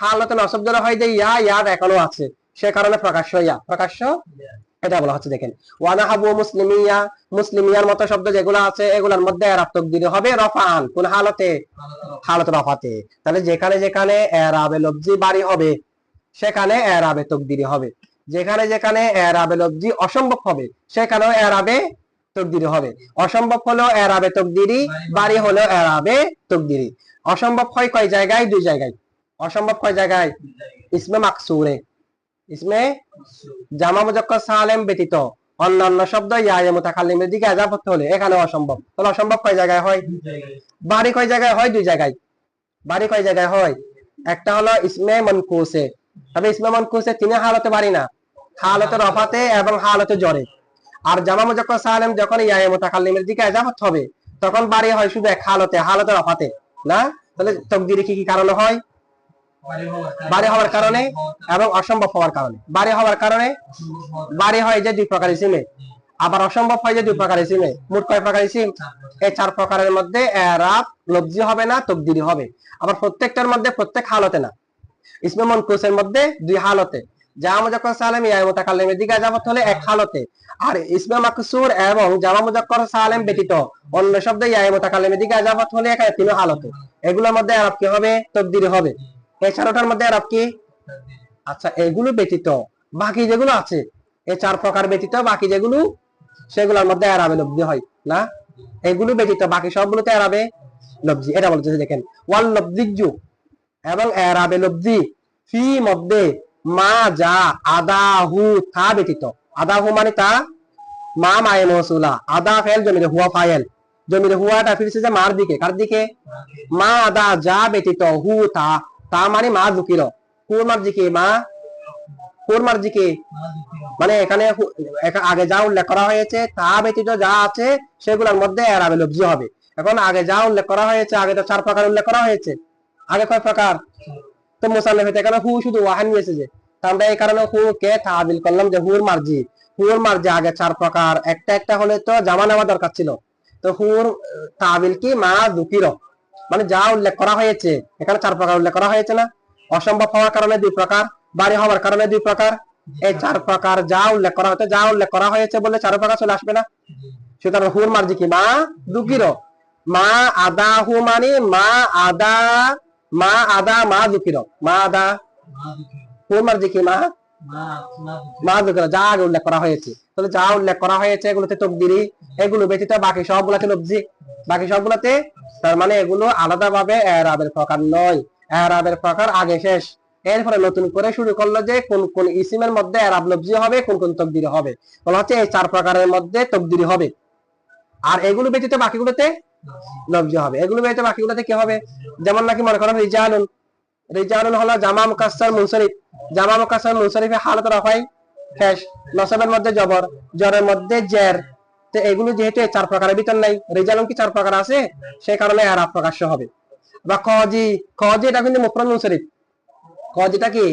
হালতে নসব জরে হয় যে ইয়া, ইয়াটা এখনো আছে, সে কারণে প্রকাশ্য ইয়া, প্রকাশ্য এটা বলা হচ্ছে। দেখেন, ওয়ানাহাবু মুসলিমিয়া, মুসলিমিয়ার মতো শব্দ যেগুলো আছে এগুলোর মধ্যে ইরাব তাকদীরি হবে রফান। কোন হালতে? হালত রফাতে। তাহলে যেখানে যেখানে ইরাবে লফজি বাড়ি হবে সেখানে ইরাবে তাকদীরি হবে, যেখানে যেখানে ইরাবে লফজি অসম্ভব হবে সেখানেও ইরাবে তাকদীরি হবে। অসম্ভব হলো ইরাবে তাকদীরি, বাড়ি হলো ইরাবে তাকদীরি। অসম্ভব হয় কয় জায়গায়? 2 জায়গায়। অসম্ভব কয় জায়গায়? ইসমে মাকসুরে, ইসমে জামা মুজাক্কার সালেম ব্যতীত অন্যান্য শব্দ ইয়া মুতাকাল্লিমের দিকে ইজাফত হলে এখানে অসম্ভব। তাহলে অসম্ভব কয় জায়গায় হয়? বাড়ি কয় জায়গায় হয়? 2 জায়গায়। বাড়ি কয় জায়গায় হয়? একটা হলো ইসমে মানকুসে, তবে ইসমে মানকুসে 3 হালতে বাড়ি না, হালতে রফাতে এবং হালতে জরে। আর জামা মুজাক্কার সালেম যখন ইয়া মুতাকাল্লিমের দিকে ইজাফত হবে তখন বাড়ি হয় শুধু এক হালতে, হালতে রফাতে না। তাহলে তাকদীরে কি কি কারণে হয়? বাড়ি হওয়ার কারণে এবং অসম্ভব হওয়ার কারণে। বাড়ি হওয়ার কারণে বাড়ি হয় যে 2 প্রকার ইসিমে, আবার অসম্ভব হয় যে 2 প্রকার ইসিমে। মোট কয় প্রকার ইসিম? এই 4 প্রকারের মধ্যে ইরাব লফজি হবে না, তাকদীরি হবে। আবার প্রত্যেকটার মধ্যে প্রত্যেক হালতে না, ইসমে মানকুসের মধ্যে 2 হালতে। জামা মুজাক্কার সালেম ইয়া মুতাকাল্লিমের দিকে ইজাফত হলে এক হালতে, আর ইসমে মাকসুর এবং জামা মুজাক্কার সালেম ব্যতীত অন্য শব্দ ইয়া মুতাকাল্লিমের দিকে ইজাফত হলে এখানে 3 হালতে। এগুলোর মধ্যে ইরাব কি হবে? তাকদীরি হবে। এই 4টার মধ্যে ইরাব কি? আচ্ছা, এগুলো ব্যতীত বাকি যেগুলো আছে, এই 4 প্রকার ব্যতীত বাকি যেগুলো, সেগুলোর মধ্যে ইরাবে লফজি হয় না। এগুলো ব্যতীত বাকি সবগুলোতে ইরাবে লফজি। এটা বলতেছে, দেখেন, ওয়াল লফজিজ্জু এবং ইরাবে লফজি ফি মধ্যে মা যা আদাহু তা ব্যতীত। আদাহু মানে তা, মা মায়ে মৌসুলা, আদা ফেল, জমিরে হুয়া ফাইল, জমিরে হুয়াটা ফিরছে যে মার দিকে, কার দিকে? মা আদা যা ব্যতীত হু তা, তা মানে মা যুকির, হুর মার্জি কি? মা হুর মার্জি কি? মানে এখানে আগে যা উল্লেখ করা হয়েছে তা ব্যতীত যা আছে সেগুলোর মধ্যে ইরাবে লফজি হবে। এখন আগে যা উল্লেখ করা হয়েছে, আগে তো 4 প্রকার উল্লেখ করা হয়েছে, আগে কয় প্রকার? তো মুসান্নিফে এখানে হু শুধু ওয়াহান নিয়েছে যে, আমরা এই কারণে হু কে তাবিল করলাম যে হুর মার্জি। হুর মার্জি আগে 4 প্রকার, একটা একটা হলে তো জামা নেওয়া দরকার ছিল। তো হুর তাবিল কি? মা যুকির, মানে যা উল্লেখ করা হয়েছে, এখানে 4 প্রকার উল্লেখ করা হয়েছে না। অসম্ভব হওয়ার কারণে 2 প্রকার, বাড়ি হওয়ার কারণে 2 প্রকার। এই 4 প্রকার যা উল্লেখ করা হয়েছে, যা উল্লেখ করা হয়েছে বলে 4 প্রকার চলে আসবে না। সুতরাং হুর মার্জি কি? মা যুকির। মা আদা হু মানে মা আদা, মা আদা মা যুকির, মা আদা। হুর মার্জি কি? মা মা যুকির, যা আগে উল্লেখ করা হয়েছে। তাহলে যা উল্লেখ করা হয়েছে এগুলোতে তাকদীরি, এগুলো ব্যতীত বাকি সবগুলোতে লফজি, বাকি সবগুলোতে। তার মানে এগুলো আলাদাভাবে ইরাবের প্রকার নয়, ইরাবের প্রকার আগে শেষ। এরপরে নতুন করে শুরু করলো যে কোন কোন ইসিমের মধ্যে ইরাব লফজি হবে, কোন কোন তাকদীরি হবে। বলা হচ্ছে এই 4 প্রকারের মধ্যে তাকদীরি হবে, আর এগুলো ব্যতীত বাকিগুলোতে লফজি হবে। এগুলো ব্যতীত বাকিগুলোতে কি হবে? যেমন নাকি মনে করেন রিজালুন, রিজালুন হলো জামা মুকাসসার মুনসারিফ, জামা মুকাসসার মুনসারিফে হালত রাফাই শেষ, নসবের মধ্যে জবর, জরের মধ্যে জের। তো এগুলো যেহেতু 4 প্রকারের ভিতর নাই, রিজালুন কি 4 প্রকার আছে, সেই কারণে ইরাব প্রকাশ্য হবে। বা কজি, কজি এটা কিন্তু মুফরাদ মুনসারিফ। কজিটা কি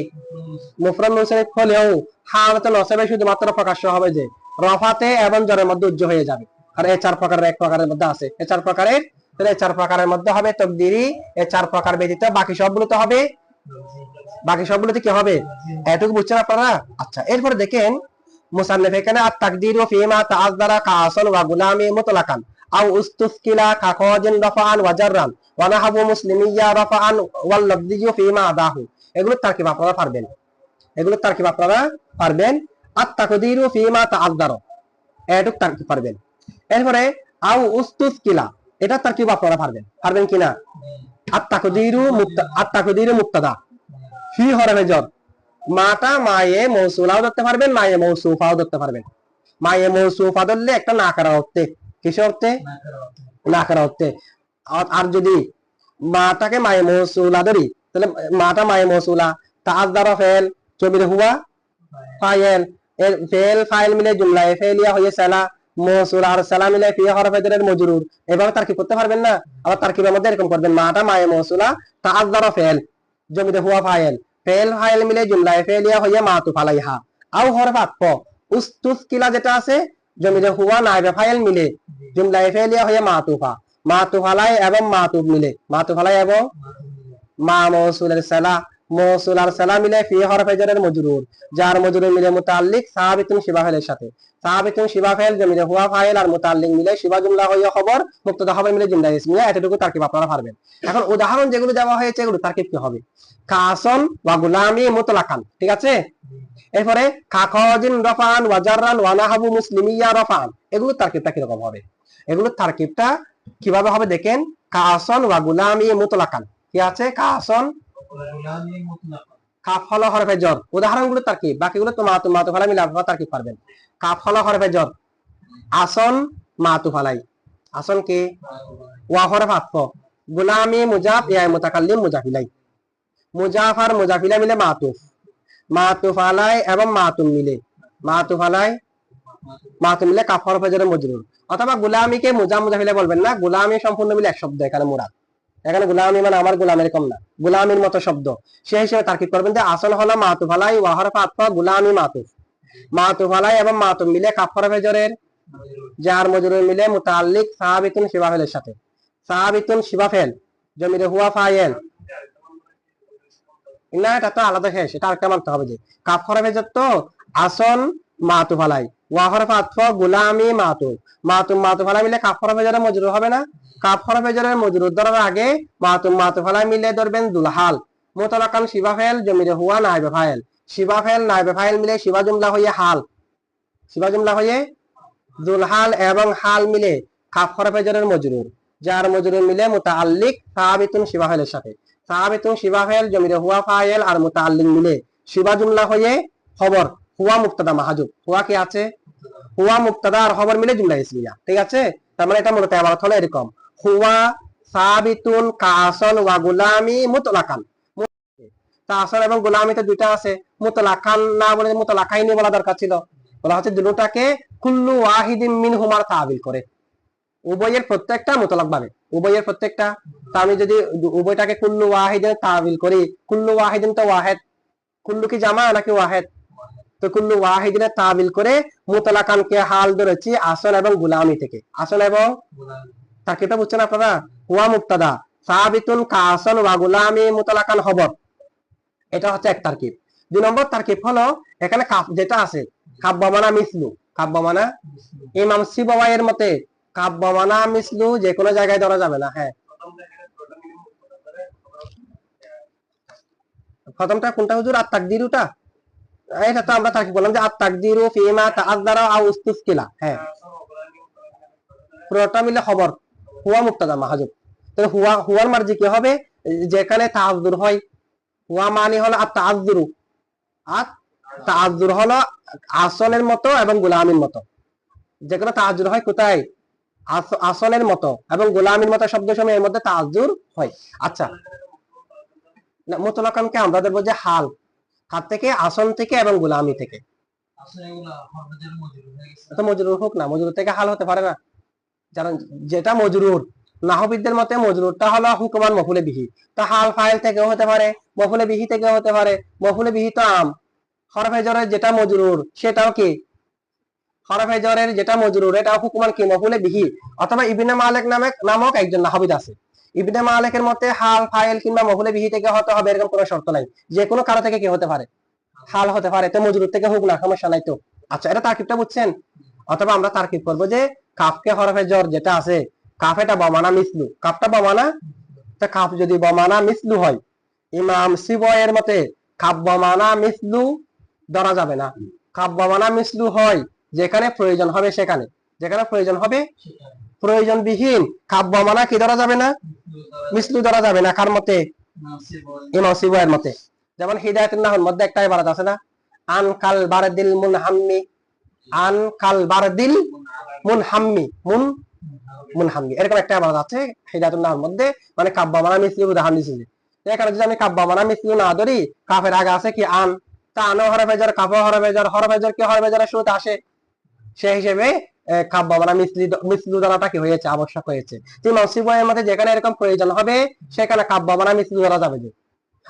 মুফরাদ মুনসারিফ হলেও হালাতে নসবে শুধুমাত্র প্রকাশ্য হবে যে রফাতে এবং জরের মধ্যে উজ্জ্ব হয়ে যাবে। আর এই চার প্রকারের এক প্রকারের মধ্যে আছে, এই চার প্রকারের, তাহলে এই চার প্রকারের মধ্যে হবে তাকদীরি, এই চার প্রকার ব্যতীত বাকি সবগুলোতে হবে, বাকি সবগুলোতে কি হবে, এটুকু বুঝছেন আপনারা? আচ্ছা, এরপরে দেখেন মুসান্নিফ এখানে আত তাকদীরু ফিমা তাআযযারা কাআসান ওয়া গুলামি মুতলাকান আও উস্তুসকিলা কাখাজিন রাফাআন ওয়া জাররান ওয়া নাহাবু মুসলিমিয়া রাফাআন ওয়াল লাফযিয়ু ফিমা আদাহু। এগুলো তারকিব আপনারা পারবেন, এগুলো তারকিব আপনারা পারবেন। আত তাকদীরু ফিমা তাআযযারা, এটুক তারকিব পারবেন। এরপরে আও উস্তুসকিলা, এটা তারকিব আপনারা পারবেন, পারবেন কিনা? আত তাকদীরু মুবতাদা ফি হরফে জর, মাটা মায়ে মৌসুলাও ধরতে পারবেন, মায়ে মৌসুফাও ধরতে পারবেন। মায়ে মৌসুফা ধরলে একটা নাকারা অর্থে, কিসের অর্থে? নাকারা অর্থে। আর যদি মাটাকে মায়ে মৌসুলা ধরি, তাহলে মাটা মায়ে মৌসুলা, তাআযযারা ফেল, জমির হুয়া ফাইল, এর ফেল ফাইল মিলে জুমলা ফেলিয়া হয়ে সালা, মৌসুল আর সালা মিলে ফি হরফে জরের মজরুর। এভাবে তারকিব করতে পারবেন না? আবার তারকিবের মধ্যে এরকম করবেন, মাটা মায়ে মৌসুলা, তাআযযারা ফেল, জমির হুয়া ফাইল, ফেল ফাইল মিলে জুমলা ফেলিয়া হইয়া মাতুফ আলাইহা। আও হরফ আতফ, উস্তুসকিলা যেটা আছে, জমির হুয়া নাইবে ফাইল মিলে জুমলা ফেলিয়া হইয়া মাতুফা, মাতুফ আলাই এবং মাতুফ মিলে, মাতুফ আলাই এবং মা মৌসুলের সালা, মৌসুল আর সালা মিলে ফি হরফে জরের মজরুর, যার মজরুর মিলে মুতাল্লিক সাহাবিতুন শিবা ফাইলের সাথে, সাহাবিতুন শিবা ফাইল জমিরে হুয়া ফাইল আর মুতাল্লিক মিলে শিবা জুমলা হইয়া খবর, মুক্তদা খবর মিলে জুমলা ইসমিয়া। এতটুকু তারকিব আপনারা পারবেন। এখন উদাহরণ যেগুলো দেওয়া হয়েছে এগুলো তারকিব কি হবে? কাসন ওয়া গুলামি মুতলাকান, ঠিক আছে? এরপরে কাখাজিন রাফান ওয়া জাররান ওয়া নাহাবু মুসলিমিয়া রাফান, এগুলো তারকিবটা কি রকম হবে? এগুলো তারকিবটা কিভাবে হবে দেখেন। কাসন ওয়া গুলামি মুতলাকান, কি আছে? কাসন, কাফ হলো হরফে জর, উদাহরণগুলো তারকিব, বাকিগুলো তো মাতুফ আলাই মিলে আপনারা তারকিব পারবেন। কাফ হলো হরফে জর, আসন মাতুফ আলাই, আসন কি? ওয়া হরফ আতফ, গুলামি মুজাফ, ইয়া মুতাকাল্লিম মুজাফ ইলাই, মুজাফ আর মুজাফ ইলাই মিলে মাতুফ, মাতুফ আলাই এবং মাতুম মিলে, মাতুফ আলাই মাতুম মিলে কাফ হরফে জরের মজরুর। অথবা গুলামিকে মুজাফ মুজাফ ইলাই বলবেন না, গুলামি সম্পূর্ণ মিলে এক শব্দ এখানে মুরাদ। এখানে গুলামি মানে আমার গোলাম এরকম না, গুলামির মতো শব্দ। সেই হিসেবে তারকিব করবেন যে আসল হলো মাতুফ আলাই ওয়া হরফ আতফ গুলামি মাতুফ, মাতুফ আলাই এবং মাতুম মিলে কাফ হরফে জরের, জার মজরুর মিলে মুতাল্লিক সাহাবিতুন শিবা ফেলের সাথে, সাহাবিতুন শিবা ফেল জমিরে হুয়া ফাইল, না এটা তো আলাদা শেষ, এটা আরেকটা মানতে হবে যে কাফ হরফে জর তো আসল মাতুফ আলাই ওয়া হরফ আতফ গুলামি মাতুফ, মাতুম মাতুফ আলাই মিলে কাফ হরফে জরের মজরুর হবে না? কাফ হরফে জরের মজরুর ধরার আগে মাতুম মাতুফ আলাই মিলে ধরবেন দুলহাল, মুতলাকান শিবা ফেল জমিরে হুয়া নাইবে ফাইল, শিবা ফেল নাইবে ফাইল মিলে শিবা জুমলা হয়ে হাল, শিবা জুমলা হয়ে দুলহাল এবং হাল মিলে কাফ হরফে জরের মজরুর, যার মজরুর মিলে মুতাআল্লিক সাহাবিতুন শিবা ফেলের সাথে, সাহাবিতুন শিবা ফেল জমিরে হুয়া ফাইল আর মুতাআল্লিক মিলে শিবা জুমলা হয়ে খবর, হুয়া মুক্তাদা মাহাজুব, হুয়া কি আছে? হুয়া মুক্তাদা আর খবর মিলে জুমলা ইসমিয়া, ঠিক আছে? তার মানে এটা মূলত ইবারত হলো এরকম, হুয়া সাবিতুন কাসন ওয়া গুলামি মুতলাকান। কাসন এবং গুলামিতে দুইটা আছে, মুতলাকান না বলে মুতলাকাইনি বলা দরকার ছিল, বলা হচ্ছে দুটোটাকে কুল্লু ওয়াহিদিন মিনহুমার তাবিল করে, উভয়ের প্রত্যেকটা মুতলাক ভাবে, উভয়ের প্রত্যেকটা। তা আমি যদি উভয়টাকে কুল্লু ওয়াহিদিন তাবিল করি, কুল্লু ওয়াহিদিন তো ওয়াহেদ, কুল্লু কি জামা নাকি ওয়াহেদ? তো কুল্লু ওয়াহিদিনের তাবিল করে মুতলাকানকে হাল ধরেছি আসল এবং গুলামি থেকে, আসল এবং তারকিবটা বুঝছেন আপনারা? হুয়া মুক্তাদা সাবিতুন কাসন ওয়া গুলামি মুতলাকান খবর, এটা হচ্ছে এক তারকিব। দুই নম্বর তারকিব হলো এখানে কাফ যেটা আছে, কাব্যমানা মিসলু, কাব্যমানা ইমাম সিবাওয়াইয়ের মতে কাব্যমানা মিসলু যে কোনো জায়গায় ধরা যাবে না। হ্যাঁ, প্রথমটা কোনটা হুজুর? আত তাকদিরুটা, এটা তো আমরা তারকিব বললাম যে আত তাকদিরু ফিমা তাআযযারা আও উস্তুসকিলা। হ্যাঁ, পুরোটা মিলে খবর, হুয়া মুক্তাদা মাহজুব। তাহলে হুয়া, হুয়ার মার্জি কি হবে? যেখানে তাআযুর হয়, হুয়া মানে হলো আত তাআযুরু, আত তাআযুর হলো আসলের মতো এবং গোলামির মতো, যেখানে তাআযুর হয় কোথায়? আসলের মতো এবং গোলামির মতো শব্দ সময় এর মধ্যে তাআযুর হয়। আচ্ছা, না মুতলাকানকে আমরা ধরবো যে হাল, হাত থেকে, আসল থেকে এবং গোলামি থেকে। তো মজরুর হোক না, মজরুর থেকে হাল হতে পারে না, জানেন? যেটা মজরুর নাহবিদদের মতে মজরুরটা হলো হুকুমান মফুলে বিহি। তো হাল ফাইল থেকেও হতে পারে, মফুলে বিহি থেকেও হতে পারে। মফুলে বিহি তো আম, হরফে জরের যেটা মজরুর সেটাও কি হরফে জরের যেটা মজরুর এটাও হুকুমান কি মফুলে বিহি। অথবা ইবনে মালিক নামক একজন নাহবিদ আছে, ইবনে মালিকের মতে হাল ফাইল কিংবা মফুলে বিহি থেকে হতে হবে এরকম কোনো শর্ত নাই, যে কোনো কারো থেকে কি হতে পারে, হাল হতে পারে, তো মজরুর থেকে হোক না, সমস্যা নাই তো। আচ্ছা, এটা তারকিবটা বুঝছেন? অথবা আমরা তারকিব করবো যে কাফকে হরফে জর যেটা আছে, কাফ এটা বমানা মিসলু, কাফটা বমানা, তা কাফ যদি বমানা মিসলু হয়, ইমাম সিবয়ের মতে কাফ বমানা মিসলু ধরা যাবে না। কাফ বমানা মিসলু হয় যেখানে প্রয়োজন হবে, সেখানে যেখানে প্রয়োজন হবে, প্রয়োজনবিহীন কাফ বমানা কি ধরা যাবে না, মিসলু ধরা যাবে না। কার মতে? ইমাম সিবয়ের মতে। যেমন হিদায়াতুন নাহর মধ্যে একটা ইবারত আছে না, আন কাল বারদিল মুনহাম্মি, আন কাল বারদিল মুনহাম্মি, মুনহাম্মি, এরকম একটা ইবারত আছে হিদায়াতুন নাহর মধ্যে, মানে কাব্বা মানা মিসলি উদাহরণ দিয়েছে। এখানে যদি আমি কাব্বা মানা মিসলি না ধরি, কাফের আগে আছে কি আন, তা আনো হরফে জর, কাফ হরফে জর, হরফে জর কি হরফে জরের শুরুতে আসে, সেই হিসেবে কাব্বা মানা মিসলি দ্বারাটা কি হয়েছে, আবশ্যক হয়েছে। ইমাম সিবয়ের মতে যেখানে এরকম প্রয়োজন হবে সেখানে কাব্বা মানা মিসলি ধরা যাবে যে।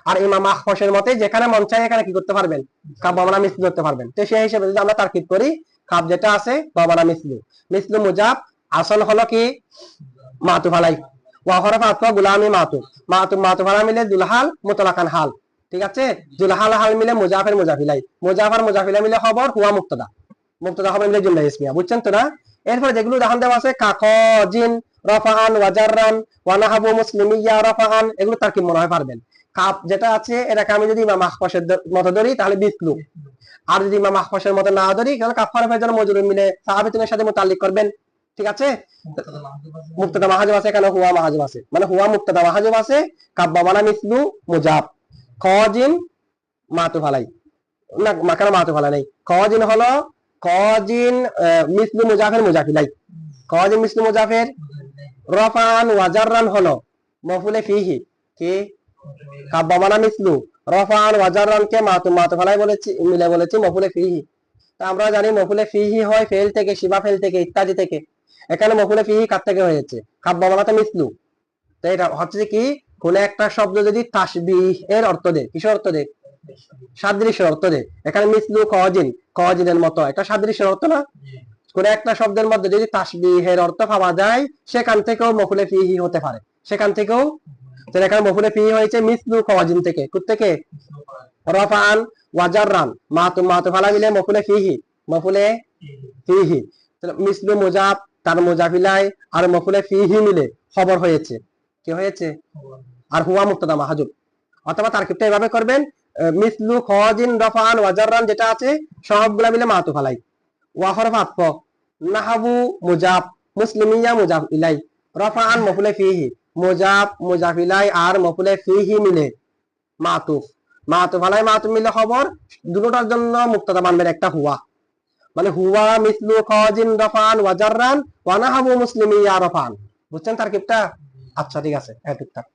আর ইমাম আখফশের মতে যেখানে মন চায় এখানে কি করতে পারবেন, কাব বামানা মিসলু করতে পারবেন। তো সেই হিসেবে যদি আমরা তারকিব করি, কাব যেটা আছে বামানা মিসলু, মিসলু মুজাব, আসল হলো কি মাতুফ আলাই, ওয়া হরফ আতফা গুলামি মাতুফ আলাই মিলে দুলহাল মুতলাকান হাল, ঠিক আছে। দুলহাল হাল মিলে মুজাফের মুজাফিলাই, মুজাফার মুজাফিলাই মিলে খবর, হুয়া মুক্তদা, মুক্তদা হবে মিলে জুমলা ইসমিয়া, বুঝছেন তো না? এরপরে যেগুলো উদাহরণ দেওয়া আছে কাখ জিন রফাআন ওয়াজাররান ওয়া নাহাবু মুসলিমিয়া রফাআন, এগুলো তারকিব মনে হয় পারবেন। কাপ যেটা আছে এটাকে আমি যদি ইমাম আখফশের মতো ধরি তাহলে বিসলু, আর যদি ইমাম আখফশের মতো না ধরি তাহলে কাফ হরফের জন্য মজরুর মিলে সাহাবিতুনের সাথে মুতাল্লিক করবেন, ঠিক আছে। মুক্তদা মাহাজুব আছে, এখানে হুয়া মাহাজুব আছে, মানে হুয়া মুক্তদা মাহাজুব আছে, কাব বামানা মিসলু মুজাব, কজিন মাতুফ আলাই না, মাকানা মাতুফ আলাই নাই, কজিন হলো কজিন মিসলু মুজাফের মুজাফিলাই, কজিন মিসলু মুজাফের, রফান ওয়াজাররান হলো মফুলে ফিহি কি কাব বামানা মিসলু, রফান ওয়াজাররান কে মাতুফ আলাই বলেছি, মিলে বলেছি মফুলে ফিহি। তা আমরা জানি মফুলে ফিহি হয় ফেল থেকে, শিবা ফেল থেকে, ইত্যাদি থেকে। এখানে মফুলে ফিহি কার থেকে হয়েছে, কাব বামানাতে মিসলু। তো এটা হচ্ছে কি, কোন একটা শব্দ যদি তাসবিহ এর অর্থ দেয়, কিসের অর্থ দেয়, সাদৃশ্যের অর্থ দেয়, এখানে মিসলু কজিন, কজিনের মতো, এটা সাদৃশ্যের অর্থ না। কোন একটা শব্দের মধ্যে যদি তাসবিহের অর্থ পাওয়া যায় সেখান থেকেও মফুলে ফিহি হতে পারে, সেখান থেকেও। এখানে মফুলে ফিহি হয়েছে মিসলু কওয়াজিন থেকে, কোত্থেকে, রফান ওয়াজাররান মাতুফ আলাই মিলে মফুলে ফিহি, মফুলে ফিহি, মিসলু মুজাব তার মুজাফিলাই আর মফুলে ফিহি মিলে খবর হয়েছে, কি হয়েছে, আর হুয়া মুক্তদা মাহাজুব। অথবা তারকিবটা এভাবে করবেন, মিসলু কওয়াজিন রফান ওয়াজাররান যেটা আছে সবগুলা মিলে মাতুফ আলাই, ওয়া হরফ আতফ, নাহাবু মুজাব, মুসলিমিয়া মুজাব ইলাই, রফাআন মফুলে ফিহি, মুজাব মুজাফিলাই আর মফুলে ফিহি মিলে মাতুফ, মাতুফ আলাই মাতুফ মিলে খবর, দুটোটার জন্য মুক্তদা মানবেন একটা হুয়া, মানে হুয়া মিসলু কওয়াজিন রফাআন ওয়াজাররান ওয়া নাহাবু মুসলিমিয়া রফাআন, বুঝছেন তারকিবটা? আচ্ছা ঠিক আছে, হ্যাঁ ঠিকঠাক।